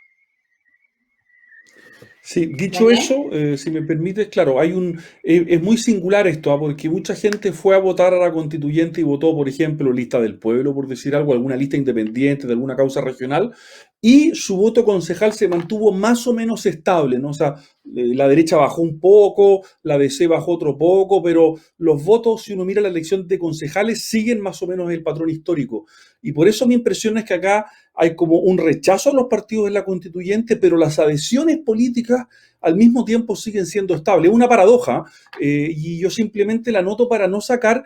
Sí, dicho ¿Daniel? eso, si me permites, claro, es muy singular esto, porque mucha gente fue a votar a la constituyente y votó, por ejemplo, lista del pueblo, por decir algo, alguna lista independiente de alguna causa regional, y su voto concejal se mantuvo más o menos estable, ¿no? O sea, la derecha bajó un poco, la DC bajó otro poco, pero los votos, si uno mira la elección de concejales, siguen más o menos el patrón histórico. Y por eso mi impresión es que acá hay como un rechazo a los partidos en la constituyente, pero las adhesiones políticas al mismo tiempo siguen siendo estables. Es una paradoja, y yo simplemente la noto para no sacar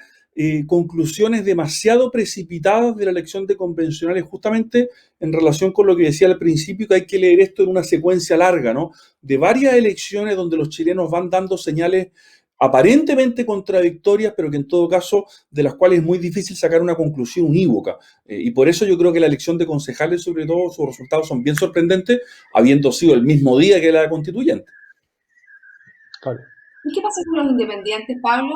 conclusiones demasiado precipitadas de la elección de convencionales, justamente en relación con lo que decía al principio, que hay que leer esto en una secuencia larga, ¿no? De varias elecciones donde los chilenos van dando señales aparentemente contradictorias, pero que en todo caso de las cuales es muy difícil sacar una conclusión unívoca. Y por eso yo creo que la elección de concejales, sobre todo, sus resultados son bien sorprendentes, habiendo sido el mismo día que la constituyente. Claro. ¿Y qué pasa con los independientes, Pablo?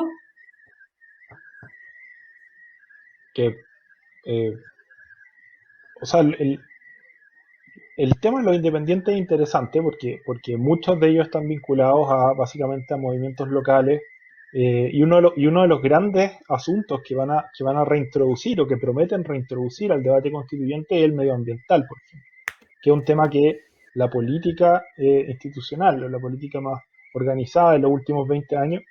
Que, eh, o sea, el tema de los independientes es interesante porque muchos de ellos están vinculados básicamente a movimientos locales, y uno de los grandes asuntos que van a reintroducir o que prometen reintroducir al debate constituyente es el medioambiental, por ejemplo, que es un tema que la política institucional o la política más organizada en los últimos 20 años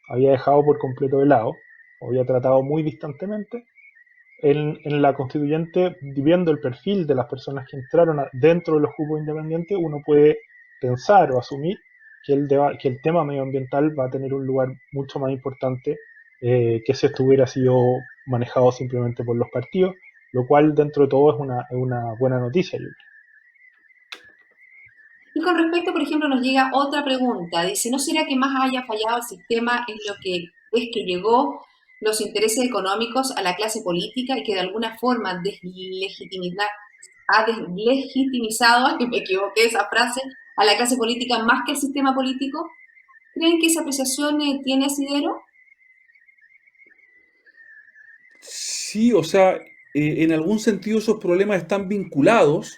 había dejado por completo de lado, o había tratado muy distantemente. En la constituyente, viendo el perfil de las personas que entraron dentro de los grupos independientes, uno puede pensar o asumir que el tema medioambiental va a tener un lugar mucho más importante, que si esto hubiera sido manejado simplemente por los partidos, lo cual dentro de todo es una buena noticia, yo creo. Y con respecto, por ejemplo, nos llega otra pregunta. Dice, ¿no será que más haya fallado el sistema en lo que es que llegó los intereses económicos a la clase política y que de alguna forma ha deslegitimizado, y me equivoqué esa frase, a la clase política más que al sistema político? ¿Creen que esa apreciación tiene asidero? Sí, o sea, en algún sentido esos problemas están vinculados,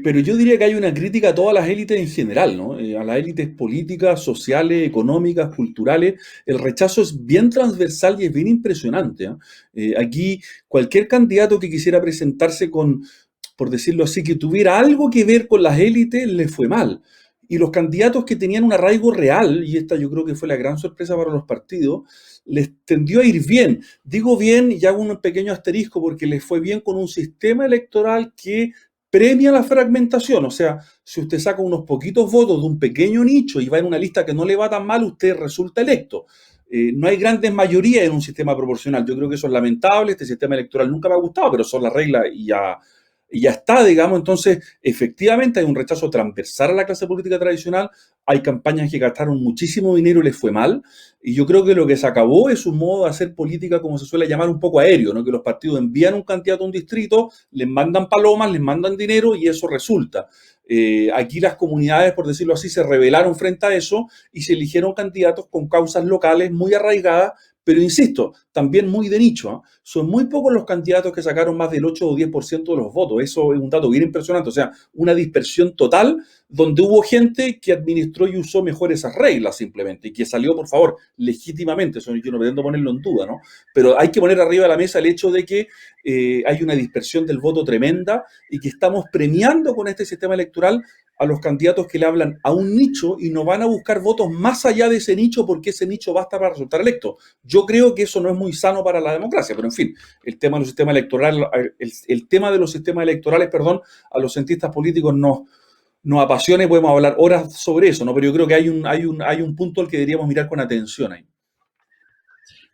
Pero yo diría que hay una crítica a todas las élites en general, ¿no? A las élites políticas, sociales, económicas, culturales. El rechazo es bien transversal y es bien impresionante, ¿ah? Aquí cualquier candidato que quisiera presentarse con, por decirlo así, que tuviera algo que ver con las élites, le fue mal. Y los candidatos que tenían un arraigo real, y esta yo creo que fue la gran sorpresa para los partidos, les tendió a ir bien. Digo bien y hago un pequeño asterisco porque les fue bien con un sistema electoral que premia la fragmentación. O sea, si usted saca unos poquitos votos de un pequeño nicho y va en una lista que no le va tan mal, usted resulta electo. No hay grandes mayorías en un sistema proporcional. Yo creo que eso es lamentable. Este sistema electoral nunca me ha gustado, pero son las reglas y ya está, digamos. Entonces, efectivamente hay un rechazo transversal a la clase política tradicional. Hay campañas que gastaron muchísimo dinero y les fue mal. Y yo creo que lo que se acabó es un modo de hacer política, como se suele llamar, un poco aéreo, ¿no? Que los partidos envían un candidato a un distrito, les mandan palomas, les mandan dinero y eso resulta. Aquí las comunidades, por decirlo así, se rebelaron frente a eso y se eligieron candidatos con causas locales muy arraigadas, pero insisto, también muy de nicho, ¿eh? Son muy pocos los candidatos que sacaron más del 8 o 10% de los votos. Eso es un dato bien impresionante. O sea, una dispersión total donde hubo gente que administró y usó mejor esas reglas simplemente y que salió, por favor, legítimamente. Eso yo no pretendo ponerlo en duda, ¿no? Pero hay que poner arriba de la mesa el hecho de que hay una dispersión del voto tremenda y que estamos premiando con este sistema electoral a los candidatos que le hablan a un nicho y no van a buscar votos más allá de ese nicho porque ese nicho basta para resultar electo. Yo creo que eso no es muy sano para la democracia, pero en fin, el tema de los sistemas electorales, el tema de los sistemas electorales, perdón, a los cientistas políticos nos apasiona y podemos hablar horas sobre eso, ¿no? Pero yo creo que hay un punto al que deberíamos mirar con atención ahí.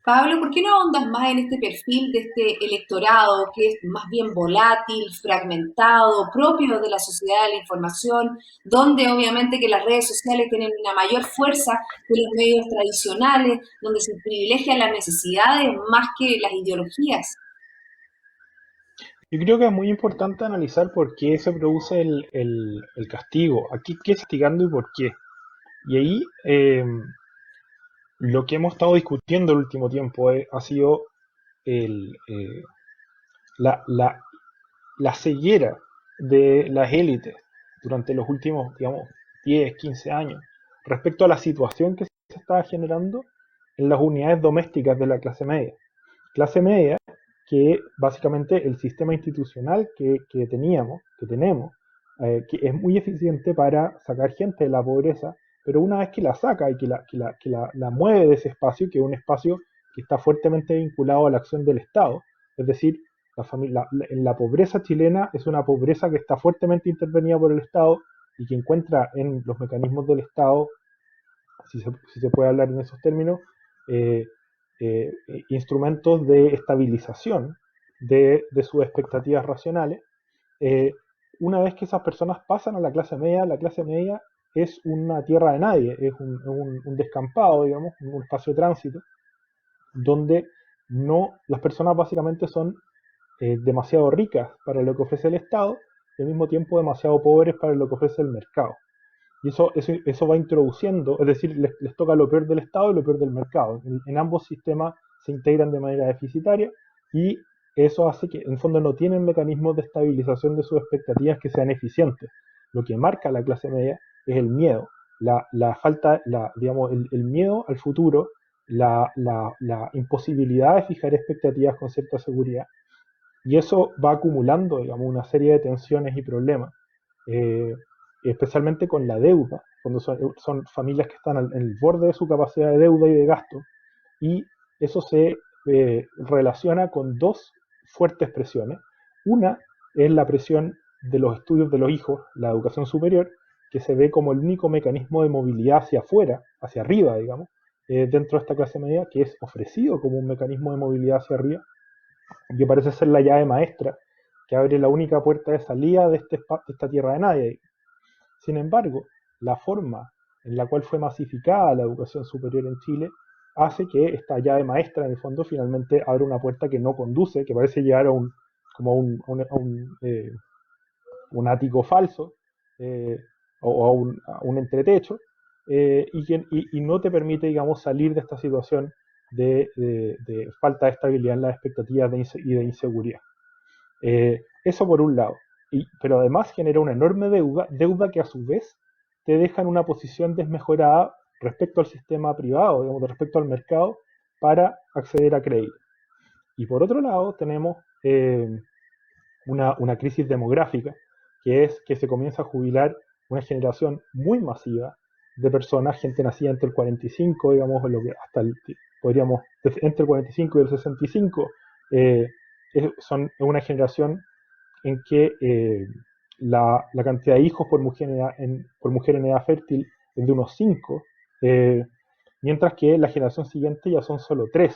Pablo, ¿por qué no ahondas más en este perfil de este electorado que es más bien volátil, fragmentado, propio de la sociedad de la información, donde obviamente que las redes sociales tienen una mayor fuerza que los medios tradicionales, donde se privilegian las necesidades más que las ideologías? Yo creo que es muy importante analizar por qué se produce el castigo, aquí qué está castigando y por qué. Y ahí lo que hemos estado discutiendo el último tiempo ha sido el, la, la, la ceguera de las élites durante los últimos, digamos, 10, 15 años respecto a la situación que se estaba generando en las unidades domésticas de la clase media. Clase media que básicamente el sistema institucional que tenemos, que es muy eficiente para sacar gente de la pobreza, pero una vez que la saca y que la mueve de ese espacio, que es un espacio que está fuertemente vinculado a la acción del Estado, es decir, la pobreza chilena es una pobreza que está fuertemente intervenida por el Estado y que encuentra en los mecanismos del Estado, si se puede hablar en esos términos, eh, instrumentos de estabilización de sus expectativas racionales. eh, una vez que esas personas pasan a la clase media es una tierra de nadie, es un descampado, digamos, un espacio de tránsito, donde las personas básicamente son demasiado ricas para lo que ofrece el Estado y al mismo tiempo demasiado pobres para lo que ofrece el mercado. Y eso va introduciendo, es decir, les toca lo peor del Estado y lo peor del mercado. En ambos sistemas se integran de manera deficitaria y eso hace que en el fondo no tienen mecanismos de estabilización de sus expectativas que sean eficientes. Lo que marca la clase media es el miedo, la falta, digamos, el miedo al futuro, la imposibilidad de fijar expectativas con cierta seguridad. Y eso va acumulando, digamos, una serie de tensiones y problemas. Eh, Especialmente con la deuda, cuando son familias que están en el borde de su capacidad de deuda y de gasto, y eso se relaciona con dos fuertes presiones. Una es la presión de los estudios de los hijos, la educación superior, que se ve como el único mecanismo de movilidad hacia afuera, hacia arriba, digamos, dentro de esta clase media, que es ofrecido como un mecanismo de movilidad hacia arriba, que parece ser la llave maestra, que abre la única puerta de salida de esta tierra de nadie. Sin embargo, la forma en la cual fue masificada la educación superior en Chile hace que esta llave maestra, en el fondo, finalmente abra una puerta que no conduce, que parece llegar como un ático falso, eh, o a un entretecho, y no te permite, digamos, salir de esta situación de falta de estabilidad en las expectativas y de inseguridad. Eso por un lado. pero además genera una enorme deuda que a su vez te deja en una posición desmejorada respecto al sistema privado, digamos, respecto al mercado, para acceder a crédito. Y por otro lado tenemos una crisis demográfica, que es que se comienza a jubilar una generación muy masiva de personas, gente nacida entre el 45, digamos, podríamos, entre el 45 y el 65, es una generación en que la cantidad de hijos por mujer en edad fértil es de unos 5, mientras que la generación siguiente ya son solo 3.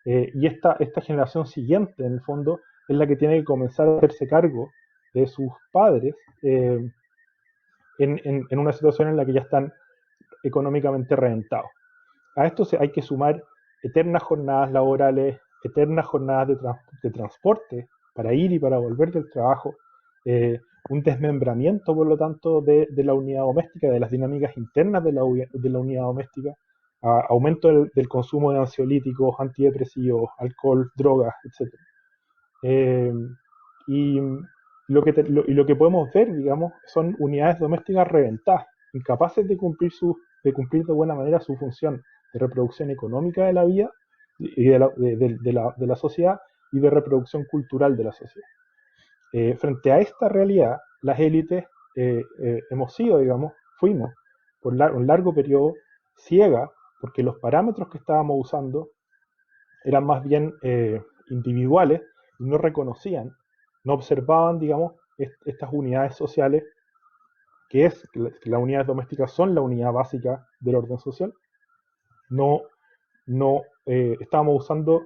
Y esta generación siguiente, en el fondo, es la que tiene que comenzar a hacerse cargo de sus padres en una situación en la que ya están económicamente reventados. A esto hay que sumar eternas jornadas laborales, eternas jornadas de transporte para ir y para volver del trabajo, un desmembramiento, por lo tanto, de la unidad doméstica, de las dinámicas internas de la unidad doméstica, aumento del consumo de ansiolíticos, antidepresivos, alcohol, drogas, etc. Y lo que podemos ver, digamos, son unidades domésticas reventadas, incapaces de cumplir de buena manera su función de reproducción económica de la vida y de la sociedad, y de reproducción cultural de la sociedad. Frente a esta realidad, las élites fuimos por un largo periodo ciegas, porque los parámetros que estábamos usando eran más bien individuales y no reconocían, no observaban, digamos, estas unidades sociales, que las unidades domésticas son la unidad básica del orden social. Estábamos usando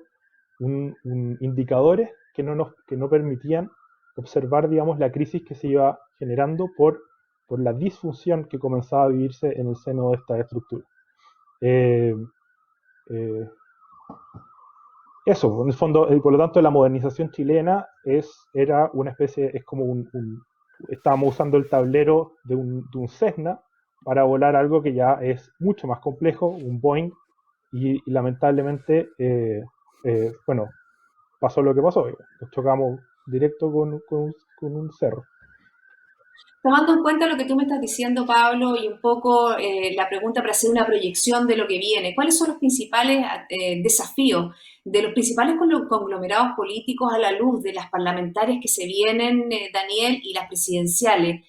indicadores que no permitían observar, digamos, la crisis que se iba generando por la disfunción que comenzaba a vivirse en el seno de esta estructura. Eso, en el fondo, por lo tanto, la modernización chilena era una especie, es como estábamos usando el tablero de un Cessna para volar algo que ya es mucho más complejo, un Boeing, y lamentablemente, bueno, pasó lo que pasó, nos chocamos directo con un cerro. Tomando en cuenta lo que tú me estás diciendo, Pablo, y un poco la pregunta para hacer una proyección de lo que viene, ¿cuáles son los principales desafíos de los principales conglomerados políticos a la luz de las parlamentarias que se vienen, Daniel, y las presidenciales?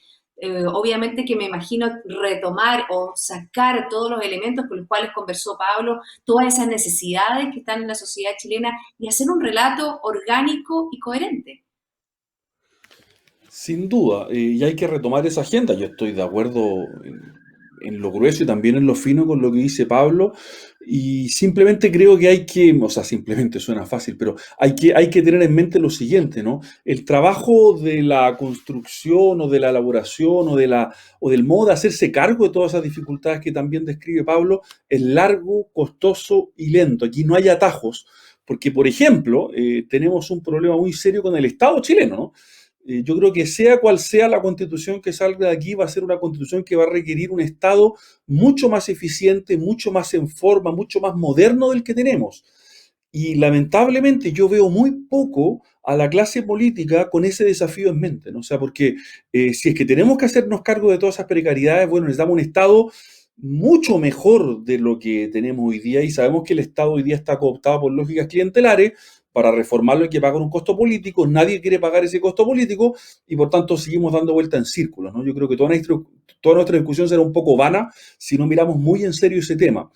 Obviamente que me imagino retomar o sacar todos los elementos con los cuales conversó Pablo, todas esas necesidades que están en la sociedad chilena y hacer un relato orgánico y coherente. Sin duda, y hay que retomar esa agenda. Yo estoy de acuerdo en lo grueso y también en lo fino con lo que dice Pablo, y simplemente creo que o sea, simplemente suena fácil, pero hay que tener en mente lo siguiente, ¿no? El trabajo de la construcción o de la elaboración o del modo de hacerse cargo de todas esas dificultades que también describe Pablo es largo, costoso y lento. Aquí no hay atajos, porque, por ejemplo, tenemos un problema muy serio con el Estado chileno, ¿no? Yo creo que sea cual sea la constitución que salga de aquí, va a ser una constitución que va a requerir un Estado mucho más eficiente, mucho más en forma, mucho más moderno del que tenemos. Y lamentablemente yo veo muy poco a la clase política con ese desafío en mente, ¿no? O sea, porque si es que tenemos que hacernos cargo de todas esas precariedades, bueno, necesitamos un Estado mucho mejor de lo que tenemos hoy día, y sabemos que el Estado hoy día está cooptado por lógicas clientelares. Para reformarlo hay que pagar un costo político, nadie quiere pagar ese costo político y por tanto seguimos dando vuelta en círculos, ¿no? Yo creo que toda nuestra discusión será un poco vana si no miramos muy en serio ese tema.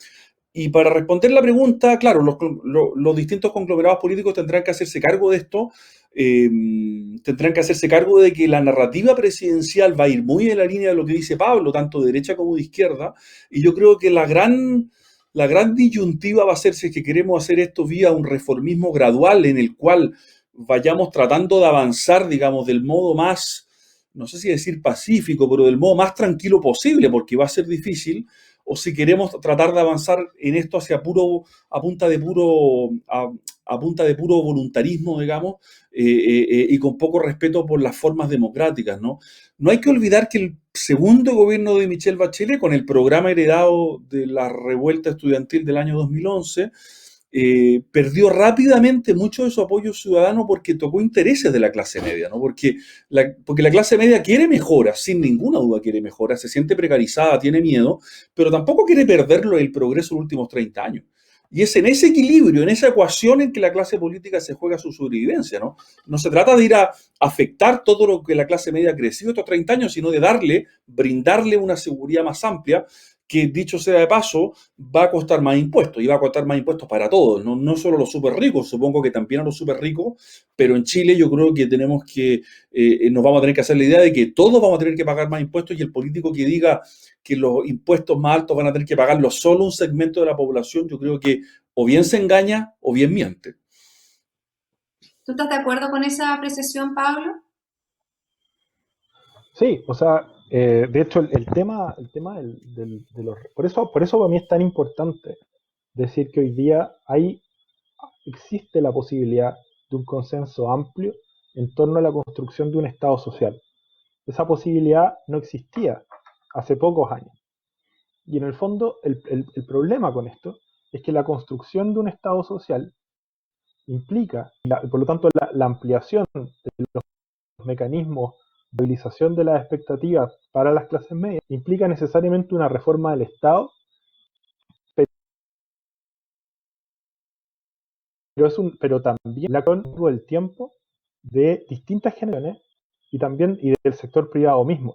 Y para responder la pregunta, claro, los distintos conglomerados políticos tendrán que hacerse cargo de esto, tendrán que hacerse cargo de que la narrativa presidencial va a ir muy en la línea de lo que dice Pablo, tanto de derecha como de izquierda, y yo creo que la gran disyuntiva va a ser si es que queremos hacer esto vía un reformismo gradual en el cual vayamos tratando de avanzar, digamos, del modo más, no sé si decir pacífico, pero del modo más tranquilo posible, porque va a ser difícil, o si queremos tratar de avanzar en esto hacia a punta de puro voluntarismo, digamos, y con poco respeto por las formas democráticas, ¿no? No hay que olvidar que el segundo gobierno de Michelle Bachelet, con el programa heredado de la revuelta estudiantil del año 2011, perdió rápidamente mucho de su apoyo ciudadano porque tocó intereses de la clase media, ¿no? Porque la clase media quiere mejora, sin ninguna duda quiere mejora, se siente precarizada, tiene miedo, pero tampoco quiere perderlo el progreso de los últimos 30 años. Y es en ese equilibrio, en esa ecuación en que la clase política se juega su sobrevivencia, ¿no? No se trata de ir a afectar todo lo que la clase media ha crecido estos 30 años, sino de brindarle una seguridad más amplia que, dicho sea de paso, va a costar más impuestos y va a costar más impuestos para todos, no solo a los súper ricos, supongo que también a los súper ricos, pero en Chile yo creo que nos vamos a tener que hacer la idea de que todos vamos a tener que pagar más impuestos y el político que diga que los impuestos más altos van a tener que pagarlo solo un segmento de la población, yo creo que o bien se engaña o bien miente. ¿Tú estás de acuerdo con esa apreciación, Pablo? Sí, o sea, de hecho el tema de los... Por eso para mí es tan importante decir que hoy día existe la posibilidad de un consenso amplio en torno a la construcción de un Estado social. Esa posibilidad no existía hace pocos años. Y en el fondo, el problema con esto es que la construcción de un Estado social implica, por lo tanto, la ampliación de los mecanismos de movilización de las expectativas para las clases medias implica necesariamente una reforma del Estado, pero también la con todo el tiempo de distintas generaciones y del sector privado mismo.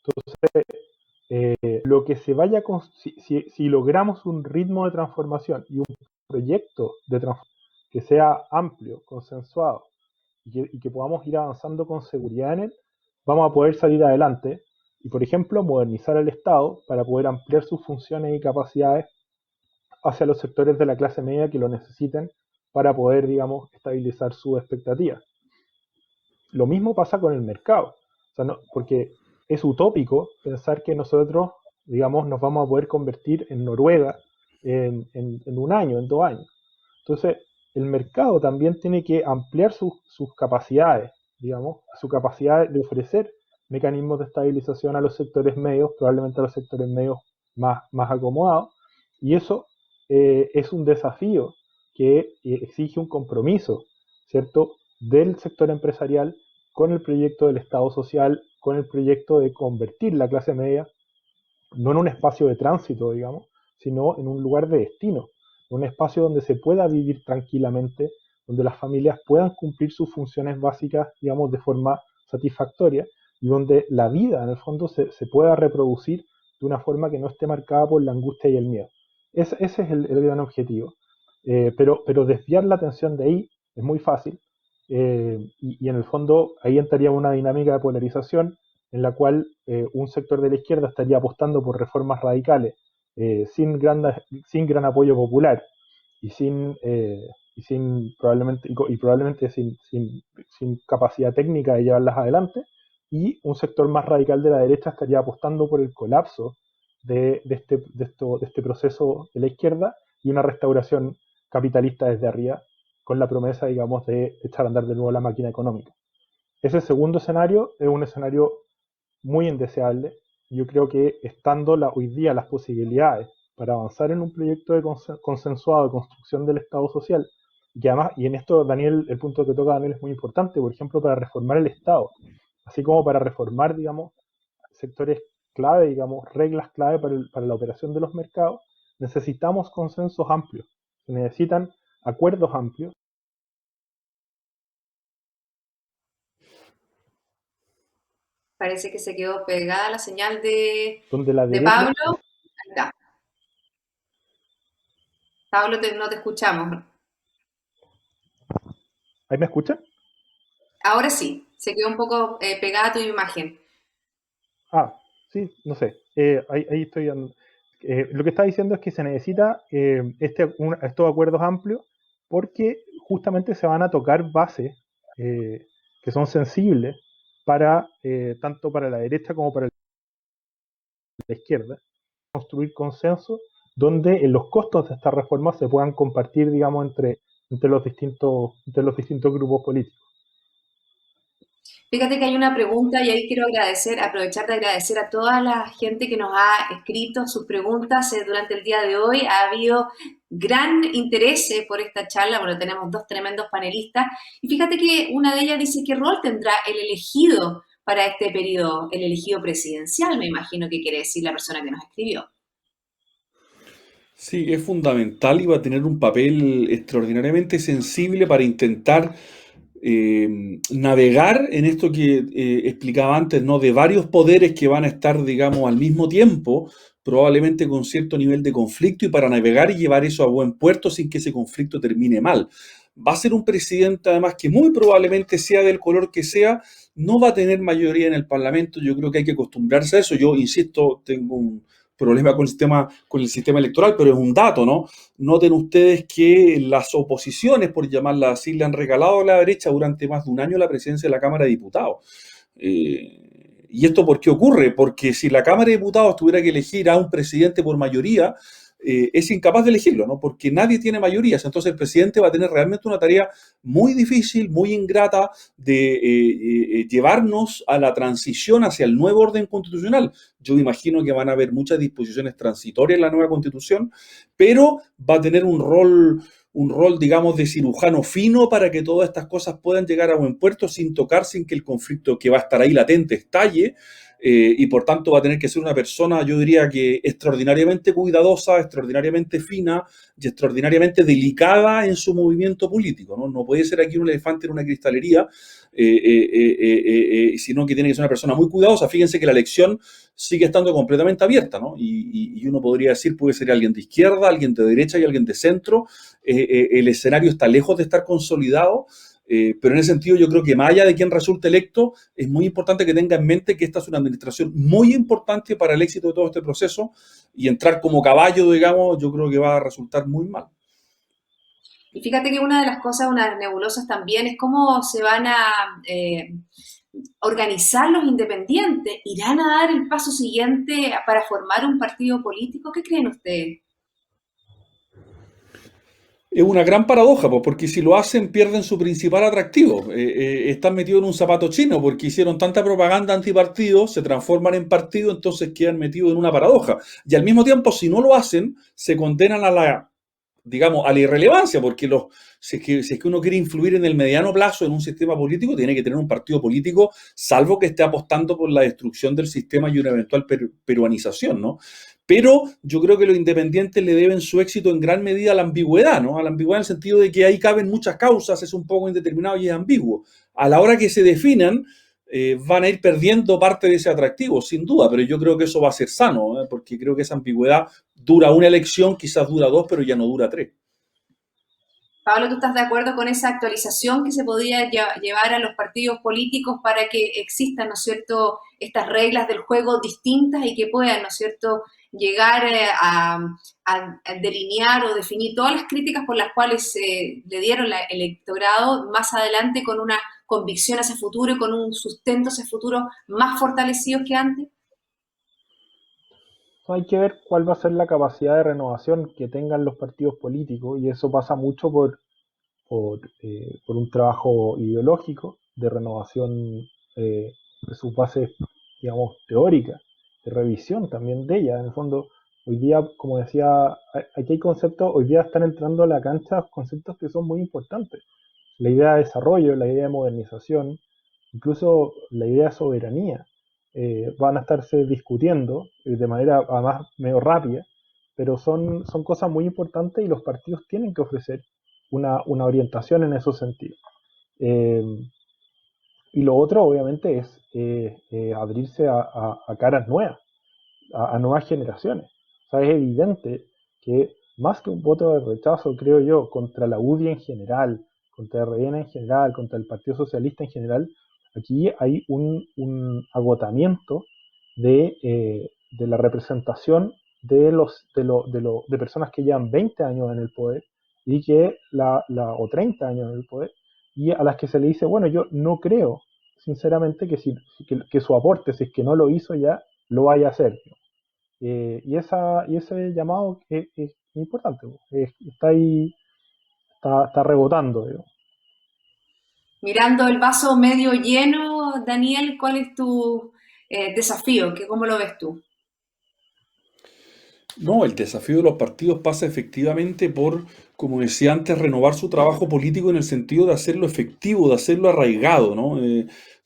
Entonces, lo que se vaya si logramos un ritmo de transformación y un proyecto de transformación que sea amplio, consensuado y que podamos ir avanzando con seguridad en él, vamos a poder salir adelante y, por ejemplo, modernizar el Estado para poder ampliar sus funciones y capacidades hacia los sectores de la clase media que lo necesiten para poder, digamos, estabilizar sus expectativas. Lo mismo pasa con el mercado, o sea, porque es utópico pensar que nosotros, digamos, nos vamos a poder convertir en Noruega en un año, en 2 años. Entonces, el mercado también tiene que ampliar sus capacidades, digamos, su capacidad de ofrecer mecanismos de estabilización a los sectores medios, probablemente a los sectores medios más acomodados, y eso es un desafío que exige un compromiso, ¿cierto?, del sector empresarial con el proyecto del Estado social, con el proyecto de convertir la clase media no en un espacio de tránsito, digamos, sino en un lugar de destino, un espacio donde se pueda vivir tranquilamente, donde las familias puedan cumplir sus funciones básicas, digamos, de forma satisfactoria y donde la vida, en el fondo, se pueda reproducir de una forma que no esté marcada por la angustia y el miedo. Ese es el gran objetivo. Pero desviar la atención de ahí es muy fácil y en el fondo ahí entraría una dinámica de polarización en la cual un sector de la izquierda estaría apostando por reformas radicales sin gran apoyo popular y probablemente sin capacidad técnica de llevarlas adelante, y un sector más radical de la derecha estaría apostando por el colapso de este proceso de la izquierda y una restauración capitalista desde arriba, con la promesa, digamos, de echar a andar de nuevo la máquina económica. Ese segundo escenario es un escenario muy indeseable. Yo creo que estando hoy día las posibilidades para avanzar en un proyecto consensuado de construcción del Estado social, y además, y en esto, Daniel, el punto que toca Daniel es muy importante, por ejemplo, para reformar el Estado, así como para reformar, digamos, sectores clave, digamos, reglas clave para la operación de los mercados, necesitamos consensos amplios, se necesitan acuerdos amplios. Parece que se quedó pegada la señal de Donde la derecha, Pablo. Ahí está. Pablo, no te escuchamos. ¿Ahí me escuchan? Ahora sí, se quedó un poco pegada tu imagen. Ah, sí, no sé. Ahí estoy. Lo que está diciendo es que se necesita estos acuerdos amplios porque justamente se van a tocar bases que son sensibles tanto para la derecha como para la izquierda. Construir consenso donde los costos de estas reformas se puedan compartir, digamos, entre los distintos grupos políticos. Fíjate que hay una pregunta y ahí quiero aprovechar de agradecer a toda la gente que nos ha escrito sus preguntas durante el día de hoy. Ha habido gran interés por esta charla, bueno, tenemos dos tremendos panelistas. Y fíjate que una de ellas dice qué rol tendrá el elegido para este periodo, el elegido presidencial, me imagino que quiere decir la persona que nos escribió. Sí, es fundamental y va a tener un papel extraordinariamente sensible para intentar navegar en esto que explicaba antes, ¿no? De varios poderes que van a estar, digamos, al mismo tiempo, probablemente con cierto nivel de conflicto, y para navegar y llevar eso a buen puerto sin que ese conflicto termine mal. Va a ser un presidente, además, que muy probablemente sea del color que sea, no va a tener mayoría en el Parlamento. Yo creo que hay que acostumbrarse a eso. Yo, insisto, tengo un problema con el sistema electoral, pero es un dato, ¿no? Noten ustedes que las oposiciones, por llamarlas así, le han regalado a la derecha durante más de un año la presidencia de la Cámara de Diputados. ¿Y esto por qué ocurre? Porque si la Cámara de Diputados tuviera que elegir a un presidente por mayoría, es incapaz de elegirlo, ¿no? Porque nadie tiene mayorías. Entonces el presidente va a tener realmente una tarea muy difícil, muy ingrata de llevarnos a la transición hacia el nuevo orden constitucional. Yo imagino que van a haber muchas disposiciones transitorias en la nueva constitución, pero va a tener un rol, digamos, de cirujano fino para que todas estas cosas puedan llegar a buen puerto sin tocar, sin que el conflicto que va a estar ahí latente estalle. Y por tanto va a tener que ser una persona, yo diría que extraordinariamente cuidadosa, extraordinariamente fina y extraordinariamente delicada en su movimiento político, ¿no? No puede ser aquí un elefante en una cristalería, sino que tiene que ser una persona muy cuidadosa. Fíjense que la elección sigue estando completamente abierta, ¿no? Y uno podría decir, puede ser alguien de izquierda, alguien de derecha y alguien de centro. El escenario está lejos de estar consolidado. Pero en ese sentido yo creo que más allá de quién resulte electo, es muy importante que tenga en mente que esta es una administración muy importante para el éxito de todo este proceso, y entrar como caballo, digamos, yo creo que va a resultar muy mal. Y fíjate que una de las cosas, una de las nebulosas también, es cómo se van a organizar los independientes. ¿Irán a dar el paso siguiente para formar un partido político? ¿Qué creen ustedes? Es una gran paradoja, pues, porque si lo hacen pierden su principal atractivo. Están metidos en un zapato chino porque hicieron tanta propaganda antipartido, se transforman en partido, entonces quedan metidos en una paradoja. Y al mismo tiempo, si no lo hacen, se condenan a la, digamos, a la irrelevancia, porque si es que uno quiere influir en el mediano plazo en un sistema político, tiene que tener un partido político, salvo que esté apostando por la destrucción del sistema y una eventual peruanización, ¿no? Pero yo creo que los independientes le deben su éxito en gran medida a la ambigüedad, ¿no? A la ambigüedad en el sentido de que ahí caben muchas causas, es un poco indeterminado y es ambiguo. A la hora que se definan, van a ir perdiendo parte de ese atractivo, sin duda, pero yo creo que eso va a ser sano, ¿eh? Porque creo que esa ambigüedad dura una elección, quizás dura dos, pero ya no dura tres. Pablo, ¿tú estás de acuerdo con esa actualización que se podría llevar a los partidos políticos para que existan, ¿no es cierto?, estas reglas del juego distintas y que puedan, ¿no es cierto?, llegar a delinear o definir todas las críticas por las cuales le dieron el electorado más adelante con una convicción hacia el futuro y con un sustento hacia el futuro más fortalecidos que antes? Hay que ver cuál va a ser la capacidad de renovación que tengan los partidos políticos, y eso pasa mucho por un trabajo ideológico de renovación de sus bases, digamos, teóricas, de revisión también de ellas. En el fondo, hoy día, como decía, aquí hay conceptos, hoy día están entrando a la cancha conceptos que son muy importantes. La idea de desarrollo, la idea de modernización, incluso la idea de soberanía, van a estarse discutiendo de manera además medio rápida, pero son cosas muy importantes y los partidos tienen que ofrecer una orientación en esos sentidos. Eh, y lo otro, obviamente, es abrirse a caras nuevas, a nuevas generaciones. O sea, es evidente que más que un voto de rechazo, creo yo, contra la UDI en general, contra RN en general, contra el Partido Socialista en general, aquí hay un agotamiento de la representación de personas que llevan 20 años en el poder y o 30 años en el poder, y a las que se le dice, bueno, yo no creo, sinceramente, que su aporte, si es que no lo hizo ya, lo vaya a hacer. Y ese llamado es importante, está ahí, está rebotando, digo. Mirando el vaso medio lleno, Daniel, ¿cuál es tu desafío? ¿Cómo lo ves tú? No, el desafío de los partidos pasa efectivamente por, como decía antes, renovar su trabajo político en el sentido de hacerlo efectivo, de hacerlo arraigado, ¿no?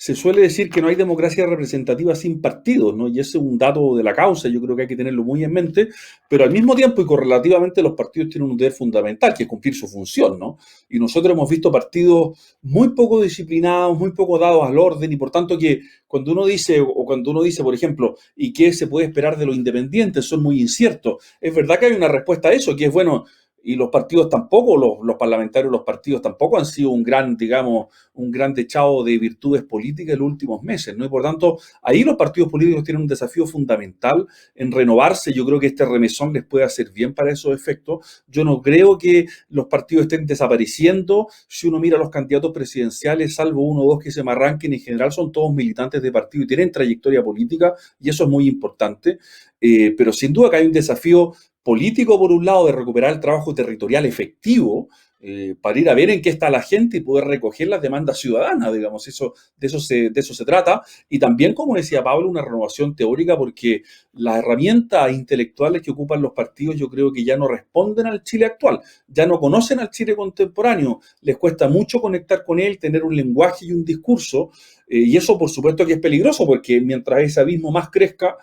Se suele decir que no hay democracia representativa sin partidos, ¿no? Y ese es un dato de la causa, yo creo que hay que tenerlo muy en mente, pero al mismo tiempo y correlativamente los partidos tienen un deber fundamental, que es cumplir su función, ¿no? Y nosotros hemos visto partidos muy poco disciplinados, muy poco dados al orden, y por tanto que cuando uno dice, o cuando uno dice, por ejemplo, ¿y qué se puede esperar de los independientes? Son muy inciertos. Es verdad que hay una respuesta a eso, que es bueno, y los partidos tampoco, los parlamentarios, los partidos tampoco han sido un gran, digamos, un gran dechado de virtudes políticas en los últimos meses, ¿no? Y por tanto, ahí los partidos políticos tienen un desafío fundamental en renovarse. Yo creo que este remesón les puede hacer bien para esos efectos. Yo no creo que los partidos estén desapareciendo. Si uno mira a los candidatos presidenciales, salvo uno o dos que se me arranquen, en general son todos militantes de partido y tienen trayectoria política, y eso es muy importante. Pero sin duda que hay un desafío político, por un lado, de recuperar el trabajo territorial efectivo, para ir a ver en qué está la gente y poder recoger las demandas ciudadanas, digamos, de eso se trata. Y también, como decía Pablo, una renovación teórica, porque las herramientas intelectuales que ocupan los partidos yo creo que ya no responden al Chile actual, ya no conocen al Chile contemporáneo, les cuesta mucho conectar con él, tener un lenguaje y un discurso, y eso por supuesto que es peligroso, porque mientras ese abismo más crezca,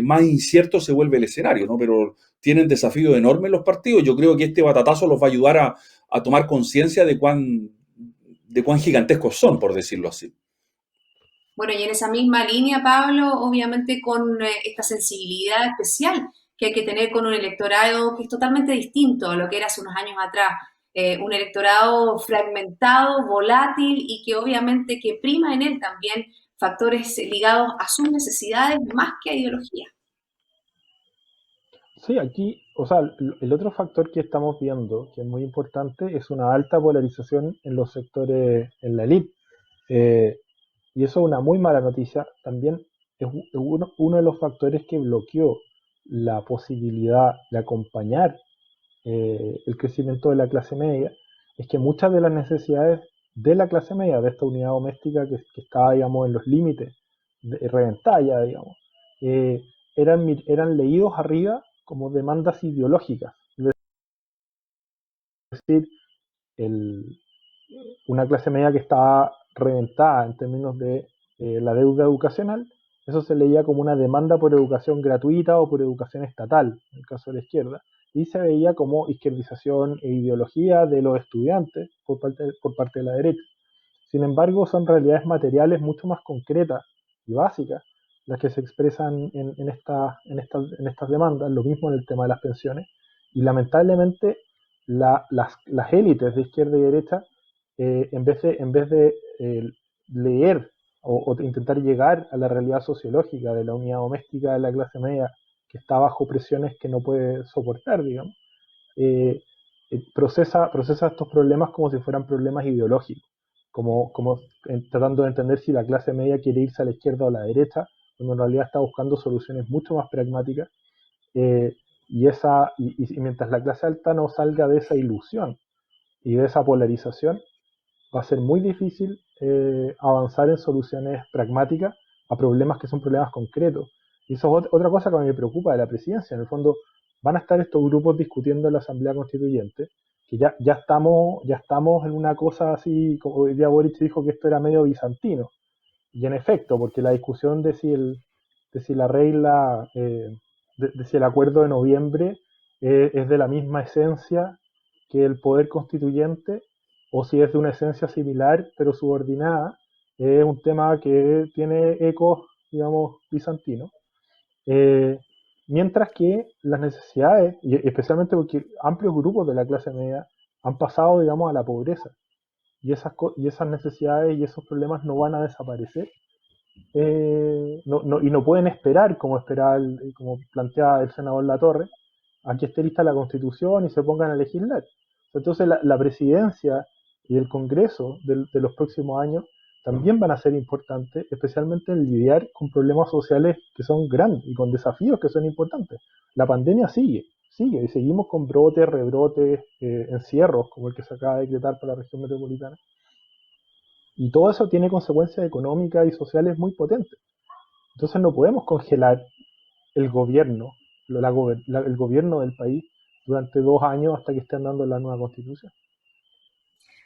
más incierto se vuelve el escenario, ¿no? Pero tienen desafíos enormes los partidos. Yo creo que este batatazo los va a ayudar a tomar conciencia de cuán gigantescos son, por decirlo así. Bueno, y en esa misma línea, Pablo, obviamente con esta sensibilidad especial que hay que tener con un electorado que es totalmente distinto a lo que era hace unos años atrás. Un electorado fragmentado, volátil y que obviamente que prima en él también factores ligados a sus necesidades más que a ideología. Sí, aquí, o sea, el otro factor que estamos viendo, que es muy importante, es una alta polarización en los sectores, en la élite. Eh, y eso es una muy mala noticia. También es uno de los factores que bloqueó la posibilidad de acompañar el crecimiento de la clase media, es que muchas de las necesidades de la clase media, de esta unidad doméstica que está, digamos, en los límites, reventada ya, digamos, eh, eran leídos arriba como demandas ideológicas. Es decir, el, una clase media que estaba reventada en términos de la deuda educacional, eso se leía como una demanda por educación gratuita o por educación estatal, en el caso de la izquierda, y se veía como izquierdización e ideología de los estudiantes por parte de la derecha. Sin embargo, son realidades materiales mucho más concretas y básicas las que se expresan en estas demandas, lo mismo en el tema de las pensiones, y lamentablemente las élites de izquierda y derecha, en vez de leer o intentar llegar a la realidad sociológica de la unidad doméstica de la clase media que está bajo presiones que no puede soportar, digamos, eh, procesa estos problemas como si fueran problemas ideológicos, como tratando de entender si la clase media quiere irse a la izquierda o a la derecha, cuando en realidad está buscando soluciones mucho más pragmáticas, eh, y mientras la clase alta no salga de esa ilusión y de esa polarización, va a ser muy difícil avanzar en soluciones pragmáticas a problemas que son problemas concretos. Y eso es otra cosa que a mí me preocupa de la presidencia. En el fondo, van a estar estos grupos discutiendo en la Asamblea Constituyente, que ya estamos en una cosa así, como hoy día Boric dijo que esto era medio bizantino. Y en efecto, porque la discusión de si la regla, de si el acuerdo de noviembre es de la misma esencia que el poder constituyente, o si es de una esencia similar pero subordinada, es un tema que tiene ecos, digamos, bizantinos. Eh, Mientras que las necesidades, y especialmente porque amplios grupos de la clase media han pasado, digamos, a la pobreza, y esas necesidades y esos problemas no van a desaparecer, y no pueden esperar, como plantea el senador Latorre, a que esté lista la constitución y se pongan a legislar. Entonces la presidencia y el Congreso de los próximos años también van a ser importantes, especialmente en lidiar con problemas sociales que son grandes y con desafíos que son importantes. La pandemia sigue, y seguimos con brotes, rebrotes, encierros, como el que se acaba de decretar para la región metropolitana. Y todo eso tiene consecuencias económicas y sociales muy potentes. Entonces no podemos congelar el gobierno, el gobierno del país durante 2 años hasta que estén dando la nueva constitución.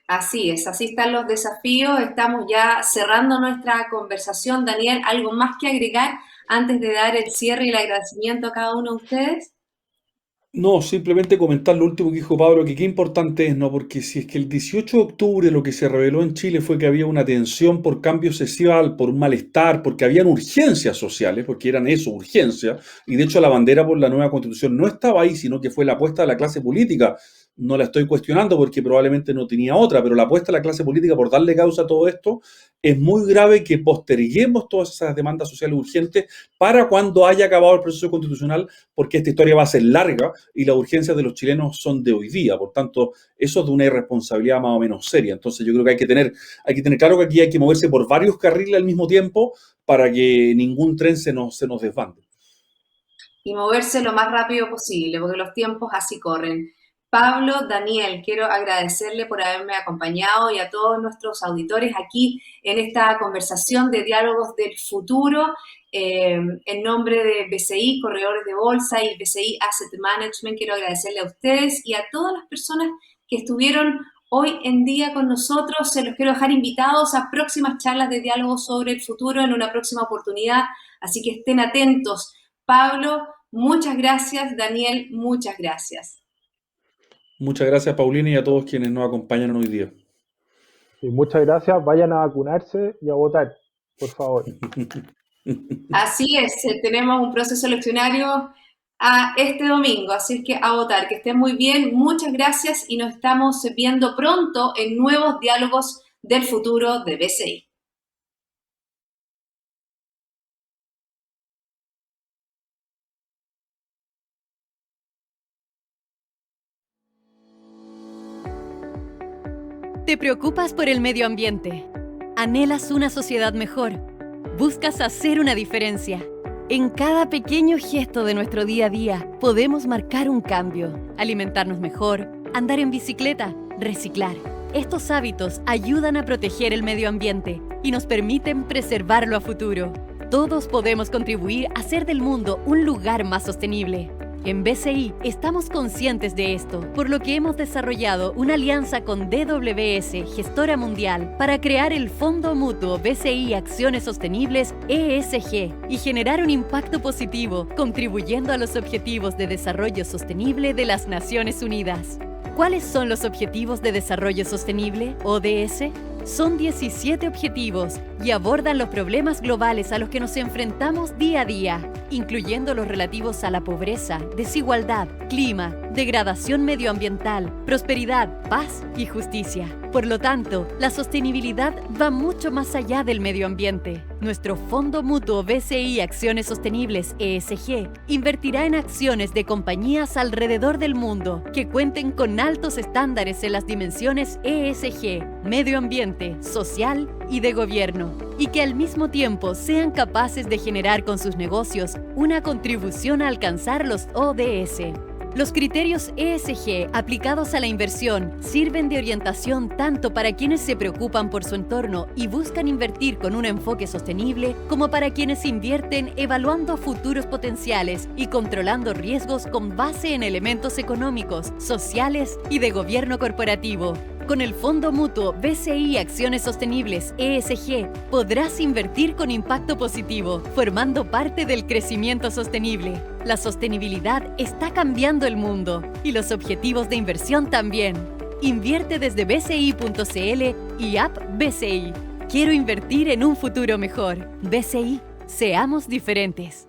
Así es, así están los desafíos. Estamos ya cerrando nuestra conversación. Daniel, ¿algo más que agregar antes de dar el cierre y el agradecimiento a cada uno de ustedes? No, simplemente comentar lo último que dijo Pablo, que qué importante es, ¿no? Porque si es que el 18 de octubre lo que se reveló en Chile fue que había una tensión por cambio social, por un malestar, porque habían urgencias sociales, porque eran eso, urgencias, y de hecho la bandera por la nueva constitución no estaba ahí, sino que fue la apuesta de la clase política. No la estoy cuestionando porque probablemente no tenía otra, pero la apuesta de la clase política por darle causa a todo esto es muy grave que posterguemos todas esas demandas sociales urgentes para cuando haya acabado el proceso constitucional, porque esta historia va a ser larga y las urgencias de los chilenos son de hoy día. Por tanto, eso es de una irresponsabilidad más o menos seria. Entonces yo creo que hay que tener claro que aquí hay que moverse por varios carriles al mismo tiempo para que ningún tren se nos desbande. Y moverse lo más rápido posible, porque los tiempos así corren. Pablo, Daniel, quiero agradecerle por haberme acompañado y a todos nuestros auditores aquí en esta conversación de Diálogos del Futuro. En nombre de BCI, Corredores de Bolsa y BCI Asset Management, quiero agradecerle a ustedes y a todas las personas que estuvieron hoy en día con nosotros. Se los quiero dejar invitados a próximas charlas de Diálogos sobre el Futuro en una próxima oportunidad, así que estén atentos. Pablo, muchas gracias. Daniel, muchas gracias. Muchas gracias, Paulina, y a todos quienes nos acompañan hoy día. Y muchas gracias, vayan a vacunarse y a votar, por favor. Así es, tenemos un proceso eleccionario este domingo, así es que a votar, que estén muy bien, muchas gracias y nos estamos viendo pronto en nuevos Diálogos del Futuro de BCI. Te preocupas por el medio ambiente. Anhelas una sociedad mejor. Buscas hacer una diferencia. En cada pequeño gesto de nuestro día a día podemos marcar un cambio. Alimentarnos mejor, andar en bicicleta, reciclar. Estos hábitos ayudan a proteger el medio ambiente y nos permiten preservarlo a futuro. Todos podemos contribuir a hacer del mundo un lugar más sostenible. En BCI estamos conscientes de esto, por lo que hemos desarrollado una alianza con DWS, gestora mundial, para crear el Fondo Mutuo BCI Acciones Sostenibles ESG y generar un impacto positivo, contribuyendo a los Objetivos de Desarrollo Sostenible de las Naciones Unidas. ¿Cuáles son los Objetivos de Desarrollo Sostenible, ODS? Son 17 objetivos y abordan los problemas globales a los que nos enfrentamos día a día, incluyendo los relativos a la pobreza, desigualdad, clima, degradación medioambiental, prosperidad, paz y justicia. Por lo tanto, la sostenibilidad va mucho más allá del medio ambiente. Nuestro Fondo Mutuo BCI Acciones Sostenibles ESG invertirá en acciones de compañías alrededor del mundo que cuenten con altos estándares en las dimensiones ESG, medio ambiente, social y de gobierno, y que al mismo tiempo sean capaces de generar con sus negocios una contribución a alcanzar los ODS. Los criterios ESG aplicados a la inversión sirven de orientación tanto para quienes se preocupan por su entorno y buscan invertir con un enfoque sostenible, como para quienes invierten evaluando futuros potenciales y controlando riesgos con base en elementos económicos, sociales y de gobierno corporativo. Con el Fondo Mutuo BCI Acciones Sostenibles ESG podrás invertir con impacto positivo, formando parte del crecimiento sostenible. La sostenibilidad está cambiando el mundo y los objetivos de inversión también. Invierte desde bci.cl y app BCI. Quiero invertir en un futuro mejor. BCI, seamos diferentes.